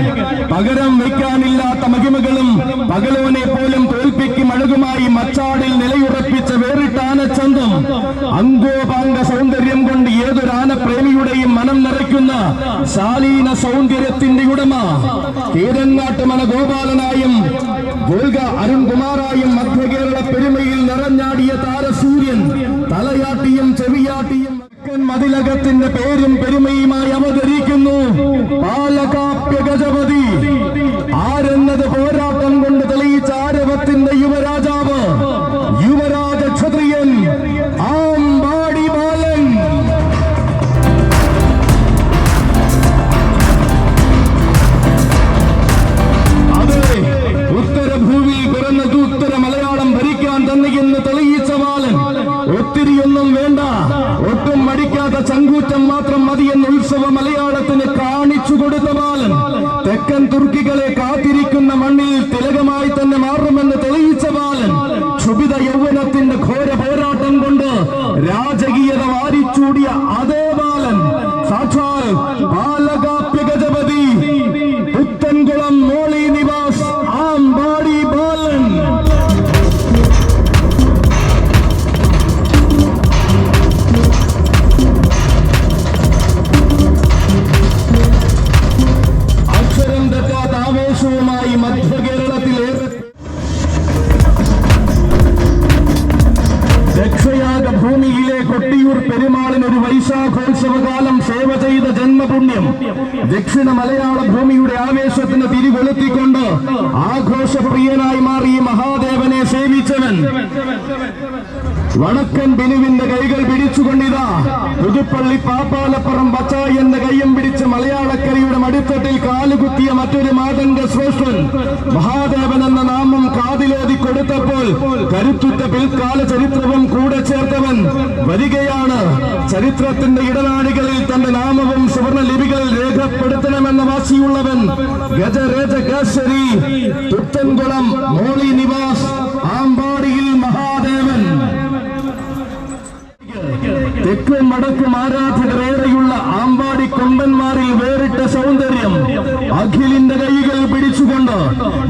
പകരം വയ്ക്കാനില്ലാത്ത മഹിമകളും പകലോനെ പോലും തോൽപ്പിക്കും അഴകുമായി മച്ചാടിൽ നിലയുറപ്പിച്ച വേറിട്ട ആനച്ചന്തം. അങ്കോപാംഗ സൗന്ദര്യം കൊണ്ട് ഏതൊരു ആനപ്രേമിയുടെയും മനം നിറയ്ക്കുന്ന ശാലീന സൗന്ദര്യത്തിന്റെ ഉടമ കീരങ്ങാട്ട് മന ഗോപാലനായും ഗോൽഗ അരുൺകുമാറായും മധ്യകേരള പെരുമയിൽ നിറഞ്ഞാടിയ താരസൂര്യൻ തലയാട്ടിയും ചെവിയാട്ടിയും മതിലകത്തിന്റെ പേരും പെരുമയുമായി അവതരിക്കുന്നു പാലകാപ്യ ഗജപതി. ആരെന്നത് പോരാട്ടം കൊണ്ട് മാത്രം മതിയെന്ന് ഉത്സവ മലയാളത്തിന് കാണിച്ചു കൊടുത്ത ബാലൻ, തെക്കൻ തുർക്കികളെ കാത്തിരിക്കുന്ന മണ്ണിൽ തിലകമായി തന്നെ മാറുമെന്ന് തെളിയിച്ച ബാലൻ, ക്ഷുഭിത യൗവനത്തിന്റെ ഘോര പോരാട്ടം കൊണ്ട് രാജകീയത വാരിച്ചൂടിയ അതേ ബാലൻ, സാക്ഷാൽ ബാലകാപ്യ ഗജപതി, പുത്തൻകുളം മോളി നിവാസ് ആമ്പാടി ബാലൻ. അക്ഷരം തെറ്റാത്ത ആവേശവുമായി മധ്യ കേരളത്തിലേറെ ദക്ഷയാഗ ഭൂമിയിലെ കൊട്ടിയൂർ പെരുമാളിന് ഒരു വൈശാഖോത്സവകാലം സേവ ചെയ്ത ജന്മപുണ്യം, ദക്ഷിണ മലയാള ഭൂമിയുടെ ആവേശത്തിന് തിരികൊളുത്തിക്കൊണ്ട് ആഘോഷപ്രിയനായി മാറി മഹാദേവനെ സേവിച്ചവൻ, വടക്കൻ ബിനുവിന്റെ കൈകൾ പിടിച്ചുകൊണ്ടിതാ പുതുപ്പള്ളി പാപ്പാലപ്പുറം ബച്ചായന്റെ കയ്യം പിടിച്ച് മലയാളക്കരയുടെ മടിത്തട്ടിൽ കാലുകുത്തിയ മറ്റൊരു മാതംഗ ശ്രേഷ്ഠൻ, മഹാദേവൻ എന്ന നാമം കാതിലേതി കൊടുത്തപ്പോൾ കരുത്തുറ്റ പിൽക്കാല ചരിത്രവും കൂടെ ചേർത്തവൻ വരികയാണ്. ചരിത്രത്തിന്റെ ഇടനാഴികളിൽ തന്റെ നാമവും സുവർണ ലിപികളിൽ രേഖപ്പെടുത്തണമെന്ന വാശിയുള്ളവൻ, ഗജരാജകേസരി, പുത്തൻകുളം മോളി നിവാസ് ആമ്പാടിയിൽ മഹാദേവൻ. തെക്കും വടക്കും ആരാധകരേറെയുള്ള ആമ്പാടി കൊമ്പന്മാരിൽ വേറിട്ട സൗന്ദര്യം, അഖിലിന്റെ കൈകൾ പിടിച്ചുകൊണ്ട്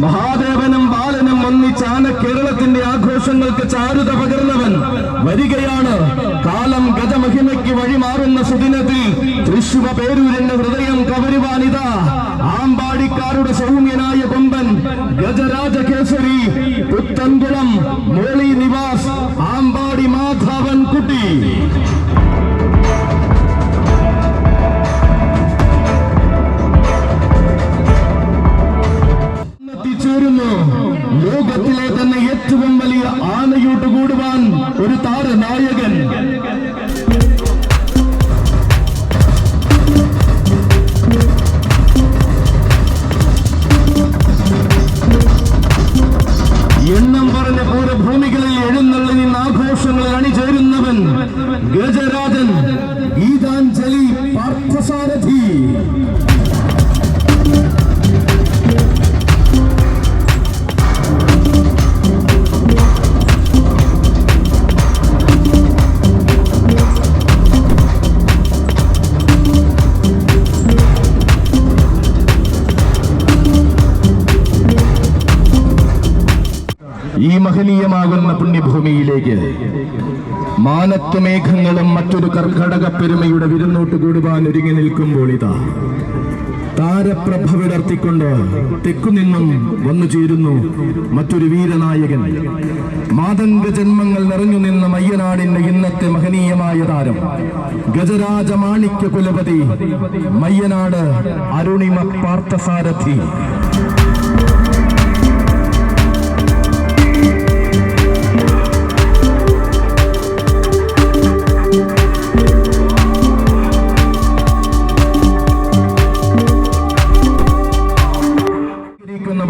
മഹാദേവനും ബാലനും ഒന്നിച്ചാന കേരളത്തിന്റെ ആഘോഷങ്ങൾക്ക് ചാരുത പകർന്നവൻ വരികയാണ്. കാലം ഗജമഹിമയ്ക്ക് വഴിമാറുന്ന സുദിനത്തിൽ തൃശ്ശൂർ പേരൂരിന്റെ ഹൃദയം കവരുവാനിതാ ആമ്പാടിക്കാരുടെ സൗമ്യനായ കൊമ്പൻ, ഗജരാജകേസരി, പുത്തൻകുളം മോളി നിവാസ് ആമ്പാടി മാധവൻ കുട്ടി. എത്തിച്ചേരുന്നു ലോകത്തിലെ തന്നെ ഏറ്റവും വലിയ ആനയൂട്ട് കൂടുവാൻ ഒരു താരനായകൻ. എണ്ണം പറഞ്ഞ പൂരഭൂമികളിൽ എഴുന്നള്ളി നിന്ന് ആഘോഷങ്ങളിൽ അണിചേരുന്നവൻ, ഗജരാജൻ, ഗീതാഞ്ജലി പാർത്ഥസാരഥി. ഈ മഹനീയമാകുന്ന പുണ്യഭൂമിയിലേക്ക് മാനത്ത് മേഘങ്ങളും മറ്റൊരു കർക്കടക പെരുമയുടെ വിരുന്നോട്ട് കൂടുവാൻ ഒരുങ്ങി നിൽക്കുമ്പോൾ ഇതാ താരപ്രഭ വിടർത്തിക്കൊണ്ട് തെക്കുനിന്നും വന്നു ചേരുന്നു മറ്റൊരു വീരനായകൻ. മാതംഗ ജന്മങ്ങൾ നിറഞ്ഞു നിന്ന മയ്യനാടിന്റെ ഇന്നത്തെ മഹനീയമായ താരം, ഗജരാജ മാണിക്യ കുലപതി, മയ്യനാട് അരുണിമ പാർത്ഥസാരഥി.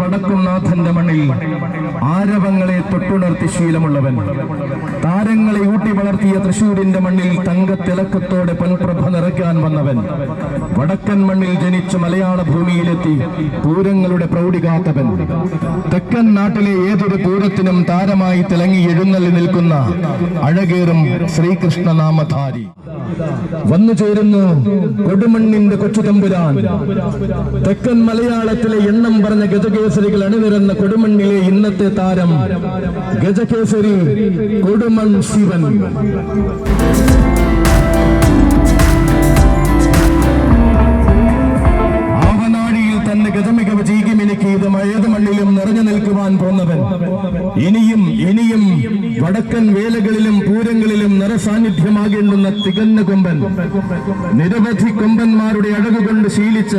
വടക്കുംനാഥന്റെ മണ്ണിൽ ആരവങ്ങളെ തൊട്ടുണർത്തി ശീലമുള്ളവൻ, താരങ്ങളെ ഊട്ടി വളർത്തിയ തൃശൂരിന്റെ മണ്ണിൽ തങ്കത്തിളക്കത്തോടെ പൊൻപ്രഭ നിറയ്ക്കാൻ വന്നവൻ, വടക്കൻ മണ്ണിൽ ജനിച്ച് മലയാള ഭൂമിയിലെത്തി പൂരങ്ങളുടെ പ്രൗഢി കാത്തവൻ, തെക്കൻ നാട്ടിലെ ഏതൊരു പൂരത്തിനും താരമായി തിളങ്ങി എഴുന്നള്ളി നിൽക്കുന്ന അഴകേറും ശ്രീകൃഷ്ണനാമധാരി. വന്നു ചേരുന്നു കൊടുമണ്ണിന്റെ കൊച്ചുതമ്പുരാൻ, തെക്കൻ മലയാളത്തിലെ എണ്ണം പറഞ്ഞ ഗജകേസരികൾ അണിനിരന്ന കൊടുമണ്ണിലെ ഇന്നത്തെ താരം, ഗജകേസരി കൊടുമൺ ശിവൻ. ആവനാഴിയിൽ തന്റെ ഗജമികവ് ചീകിമിനുക്കി ഇത് ഏത് മണ്ണിലും നിറഞ്ഞു നിൽക്കുവാൻ പോന്നവൻ, ഇനിയും ഇനിയും വടക്കൻ വേലകളിലും പൂരങ്ങളിലും നിറസാന്നിധ്യമാകേണ്ടുന്ന തികഞ്ഞ കൊമ്പൻ, നിരവധി കൊമ്പന്മാരുടെ അഴകുകൊണ്ട് ശീലിച്ച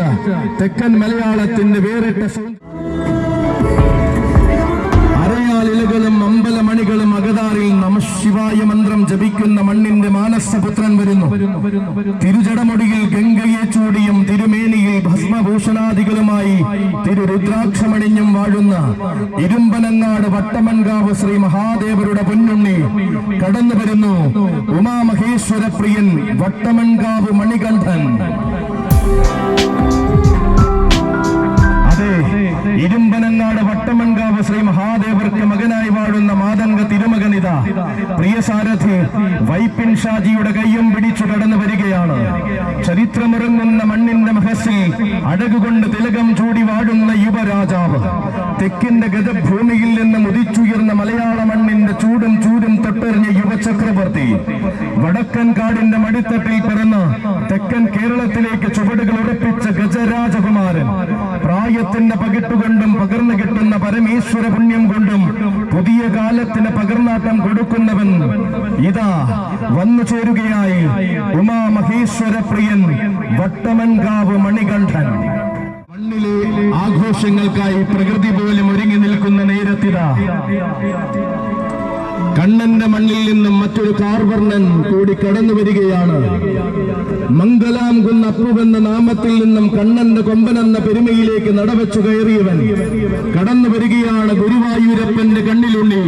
തെക്കൻ മലയാളത്തിന്റെ വേറിട്ട അരയാലിലകളും അമ്പലമണികളും അകതാറിൽ നമഃശിവായ മന്ത്രം ജപിക്കുന്ന മണ്ണിന്റെ മാനസപുത്രൻ വരുന്നു. തിരുജടമൊടിയിൽ ഗംഗയെ ചൂടിയും തിരുമേനിയിൽ ഭസ്മഭൂഷണാദികളുമായി തിരുരുദ്രാക്ഷമണിഞ്ഞും വാഴുന്ന ഇരുമ്പനങ്ങാട് വട്ടമൻകാവ് ശ്രീ മഹാദേവരുടെ പൊന്നുണ്ണി കടന്നു വരുന്നു. ഉമാമഹേശ്വര പ്രിയൻ വട്ടമൻകാവ് മണികണ്ഠൻ. ഇരുമ്പനങ്ങാട് വട്ടമൻകാവ് ശ്രീ മഹാദേവർക്ക് മകനായി വാഴുന്ന മാതംഗ തിരുമകനിത പ്രിയ സാരഥി വൈപ്പിൻ ഷാജിയുടെ കയ്യും പിടിച്ചു കടന്നു വരികയാണ്. ചരിത്രമിറങ്ങുന്ന മണ്ണിന്റെ മഹസിൽ അഴകുകൊണ്ട് തിലകം ചൂടി വാഴുന്ന യുവരാജാവ്, തെക്കിന്റെ ഗജഭൂമിയിൽ നിന്ന് ഉദിച്ചുയർന്ന മലയാള മണ്ണിന്റെ ചൂടും ചൂടും തൊട്ടെറിഞ്ഞ യുവചക്രവർത്തി, വടക്കൻ കാടിന്റെ മടിത്തട്ടിൽ പിറന്ന് തെക്കൻ കേരളത്തിലേക്ക് ചുവടുകൾ ഉറപ്പിച്ച ഗജരാജകുമാരൻ, പ്രായത്തിന്റെ പകിട്ടുകൊണ്ടും പകർന്നു കിട്ടുന്ന പരമേശ്വര പുണ്യം കൊണ്ടും പുതിയ കാലത്തിന് പകർന്നാട്ടം കൊടുക്കുന്നവൻ ഇതാ വന്നു ചേരുകയായി. ഉമാമഹേശ്വര പ്രിയൻ വട്ടമൻകാവ് മണികണ്ഠൻ. മണ്ണിലെ ആഘോഷങ്ങൾക്കായി പ്രകൃതി പോലും ഒരുങ്ങി നിൽക്കുന്ന നേരത്തിതാ കണ്ണന്റെ മണ്ണിൽ നിന്നും മറ്റൊരു കാർവർണ്ണൻ കൂടി കടന്നു വരികയാണ്. മംഗലാം കുന്ന് അപ്പുവെന്ന നാമത്തിൽ നിന്നും കണ്ണന്റെ കൊമ്പനെന്ന പെരുമയിലേക്ക് നടവച്ചു കയറിയവൻ കടന്നു വരികയാണ്. ഗുരുവായൂരപ്പന്റെ കണ്ണിലുണ്ണി,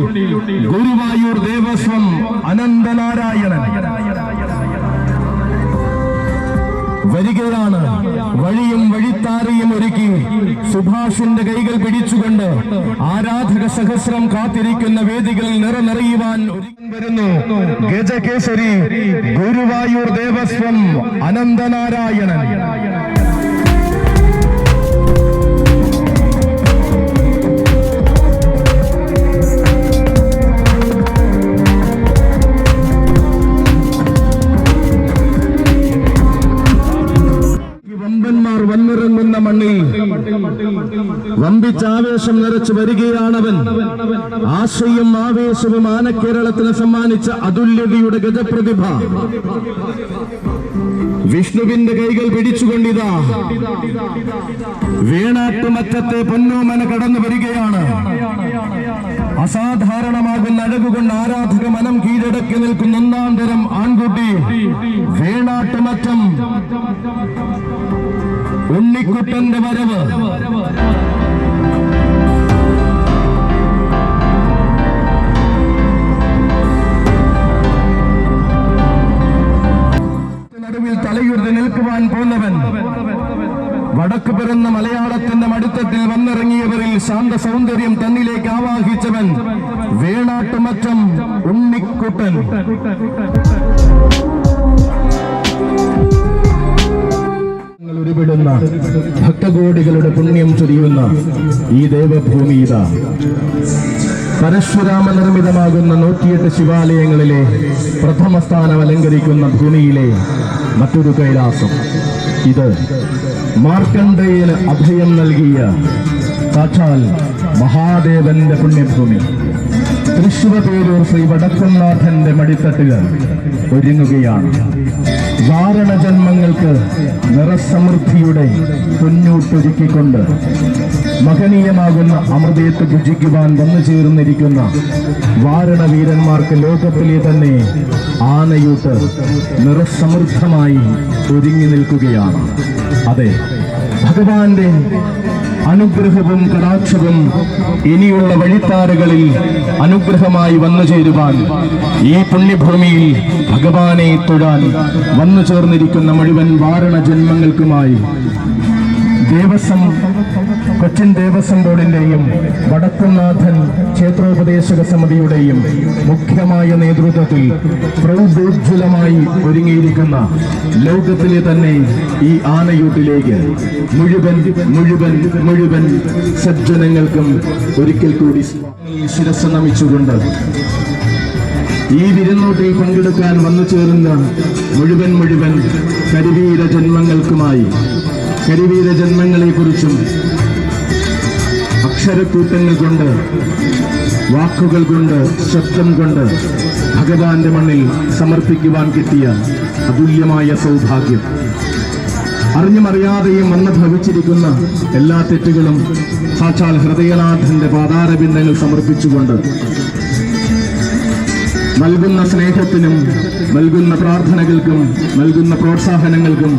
ഗുരുവായൂർ ദേവസ്വം അനന്തനാരായണൻ വരികയാണ്. വഴിയും വഴിത്താരയും ഒരുക്കി സുഭാഷിന്റെ കൈകൾ പിടിച്ചുകൊണ്ട് ആരാധക സഹസ്രം കാത്തിരിക്കുന്ന വേദികളിൽ നിറയുവാൻ വരുന്നു ഗജകേസരി ഗുരുവായൂർ ദേവസ്വം അനന്തനാരായണൻ. വമ്പന്മാർ വന്നിറങ്ങുന്ന മണ്ണിൽ വമ്പിച്ചാവേശം നിറച്ചു വരികയാണവൻ. ആശയും ആവേശവും ആനക്കേരളത്തിന് സമ്മാനിച്ച അതുല്യതയുടെ ഗജപ്രതിഭ വിഷ്ണുവിന്റെ കൈകൾ പിടിച്ചുകൊണ്ടിതാ വേണാട്ടുമറ്റത്തെ പൊന്നോമന കടന്നു വരികയാണ്. അസാധാരണമാകുന്ന അഴകുകൊണ്ട് ആരാധക മനം കീഴടക്കി നിൽക്കുന്ന ഒന്നാം തരം ആൺകുട്ടി വേണാട്ടുമറ്റം ഉണ്ണിക്കുട്ടന്റെ വരവ്. നടുവിൽ തലയുയർത്തി നിൽക്കുവാൻ പോന്നവൻ, വടക്ക് പിറന്ന മലയാളത്തിന്റെ മടിത്തട്ടിൽ വന്നിറങ്ങിയവരിൽ ശാന്ത സൗന്ദര്യം തന്നിലേക്ക് ആവാഹിച്ചവൻ വേണാട്ടുമറ്റം ഉണ്ണിക്കുട്ടൻ. ഉരുവിടുന്ന ഭക്തകോടികളുടെ പുണ്യം ചൊരിയുന്ന ഈ ദേവഭൂമി ഇതാ പരശുരാമ നിർമ്മിതമാകുന്ന 108 ശിവാലയങ്ങളിലെ പ്രഥമ സ്ഥാനം അലങ്കരിക്കുന്ന ഭൂമിയിലെ മറ്റൊരു കൈലാസം. ഇത് മാർക്കണ്ഡേയന് അഭയം നൽകിയ സാക്ഷാൽ മഹാദേവന്റെ പുണ്യഭൂമി. തൃശ്ശൂർ ശ്രീ വടക്കുംനാഥന്റെ മടിത്തട്ടുകൾ ഒരുങ്ങുകയാണ്. വാരണജന്മങ്ങൾക്ക് നിറസമൃദ്ധിയുടെ പൊന്നൂട്ടൊരുക്കിക്കൊണ്ട് മഹനീയമാകുന്ന അമൃതേത്ത് ഭുജിക്കുവാൻ വന്നു ചേർന്നിരിക്കുന്ന വാരണവീരന്മാർക്ക് ലോകത്തിലെ തന്നെ ആനയൂട്ട് നിറസമൃദ്ധമായി ഒരുങ്ങി നിൽക്കുകയാണ്. അതെ, ഭഗവാന്റെ അനുഗ്രഹവും കടാക്ഷവും ഇനിയുള്ള വഴിത്താരകളിൽ അനുഗ്രഹമായി വന്നു ചേരുവാൻ ഈ പുണ്യഭൂമിയിൽ ഭഗവാനെ തൊഴാൻ വന്നു ചേർന്നിരിക്കുന്ന മുഴുവൻ വാരണ ജന്മങ്ങൾക്കുമായി കൊച്ചിൻ ദേവസ്വം ബോർഡിന്റെയും വടക്കുംനാഥൻ ക്ഷേത്രോപദേശക സമിതിയുടെയും മുഖ്യമായ നേതൃത്വത്തിൽ പ്രൗഢോജ്വലമായി ഒരുങ്ങിയിരിക്കുന്ന ലോകത്തിലെ തന്നെ ഈ ആനയൂട്ടിലേക്ക് മുഴുവൻ സജ്ജനങ്ങൾക്കും ഒരിക്കൽ കൂടി ശിരസ്സ് നമിച്ചുകൊണ്ട് ഈ വിരുന്നോട്ടിൽ പങ്കെടുക്കാൻ വന്നു ചേരുന്ന മുഴുവൻ കരിവീര ജന്മങ്ങൾക്കുമായി കരിവീര ജന്മങ്ങളെക്കുറിച്ചും അക്ഷരക്കൂട്ടങ്ങൾ കൊണ്ട്, വാക്കുകൾ കൊണ്ട്, ശബ്ദം കൊണ്ട് ഭഗവാന്റെ മണ്ണിൽ സമർപ്പിക്കുവാൻ കിട്ടിയ അതുല്യമായ സൗഭാഗ്യം. അറിഞ്ഞുമറിയാതെയും വന്ന് ഭവിച്ചിരിക്കുന്ന എല്ലാ തെറ്റുകളും സാക്ഷാൽ ഹൃദയനാഥന്റെ പാതാരബിന്ദങ്ങൾ സമർപ്പിച്ചുകൊണ്ട് നൽകുന്ന സ്നേഹത്തിനും നൽകുന്ന പ്രാർത്ഥനകൾക്കും നൽകുന്ന പ്രോത്സാഹനങ്ങൾക്കും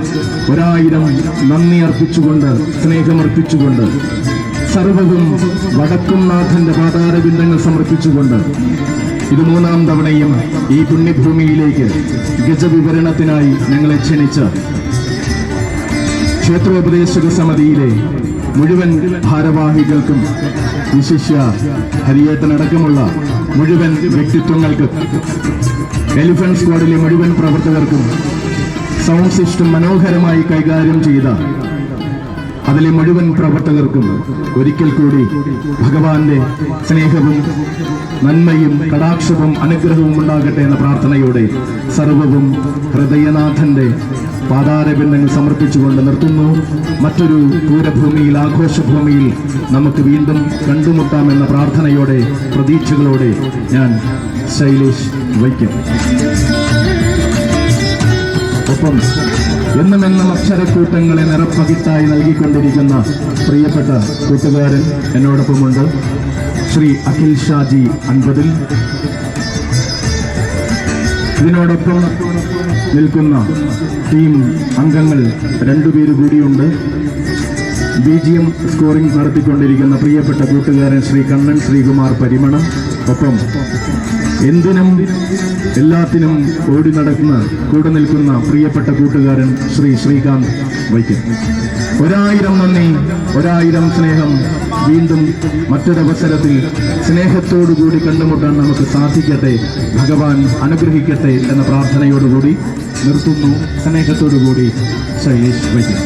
1000 നന്ദി അർപ്പിച്ചുകൊണ്ട് സ്നേഹമർപ്പിച്ചുകൊണ്ട് സർവ്വവും വടക്കുംനാഥന്റെ പാതാരബിന്ദങ്ങൾ സമർപ്പിച്ചുകൊണ്ട് ഇത് 3-ാം തവണയും ഈ പുണ്യഭൂമിയിലേക്ക് ഗജവിവരണത്തിനായി ഞങ്ങളെ ക്ഷണിച്ച ക്ഷേത്രോപദേശക സമിതിയിലെ മുഴുവൻ ഭാരവാഹികൾക്കും വിശിഷ്യ ഹരിയേട്ടനടക്കമുള്ള മുഴുവൻ വ്യക്തിത്വങ്ങൾക്കും എലിഫന്റ് സ്ക്വാഡിലെ മുഴുവൻ പ്രവർത്തകർക്കും സൗണ്ട് സിസ്റ്റം മനോഹരമായി കൈകാര്യം ചെയ്ത അതിലെ മുഴുവൻ പ്രവർത്തകർക്കും ഒരിക്കൽ കൂടി ഭഗവാന്റെ സ്നേഹവും നന്മയും കടാക്ഷവും അനുഗ്രഹവും ഉണ്ടാകട്ടെ എന്ന പ്രാർത്ഥനയോടെ സർവവും ഹൃദയനാഥന്റെ പാതാരബിന്ദങ്ങൾ സമർപ്പിച്ചുകൊണ്ട് നിർത്തുന്നു. മറ്റൊരു പൂരഭൂമിയിൽ ആഘോഷഭൂമിയിൽ നമുക്ക് വീണ്ടും കണ്ടുമുട്ടാമെന്ന പ്രാർത്ഥനയോടെ പ്രതീക്ഷകളോടെ ഞാൻ ശൈലേഷ് വൈക്കം. ഒപ്പം എന്നുമെന്നും അക്ഷരക്കൂട്ടങ്ങളെ നിറപ്പകിട്ടായി നൽകിക്കൊണ്ടിരിക്കുന്ന പ്രിയപ്പെട്ട കൂട്ടുകാരൻ എന്നോടൊപ്പമുണ്ട്. ശ്രീ അഖിൽ ഷാജി അൻപതിൽ. ഇതിനോടൊപ്പം നിൽക്കുന്ന ടീം അംഗങ്ങൾ 2 പേര് കൂടിയുണ്ട്. BGM സ്കോറിംഗ് നടത്തിക്കൊണ്ടിരിക്കുന്ന പ്രിയപ്പെട്ട കൂട്ടുകാരൻ ശ്രീ കണ്ണൻ ശ്രീകുമാർ പരിമണം. ഒപ്പം എന്തിനും എല്ലാത്തിനും ഓടി നടക്കുന്ന കൂടെ നിൽക്കുന്ന പ്രിയപ്പെട്ട കൂട്ടുകാരൻ ശ്രീ ശ്രീകാന്ത് വൈക്കം. 1000 നന്ദി, 1000 സ്നേഹം. വീണ്ടും മറ്റൊരവസരത്തിൽ സ്നേഹത്തോടുകൂടി കണ്ടുമുട്ടാൻ നമുക്ക് സാധിക്കട്ടെ. ഭഗവാൻ അനുഗ്രഹിക്കട്ടെ എന്ന പ്രാർത്ഥനയോടുകൂടി നിർത്തുന്നു. സ്നേഹത്തോടുകൂടി ശൈലേഷ് വൈക്കം.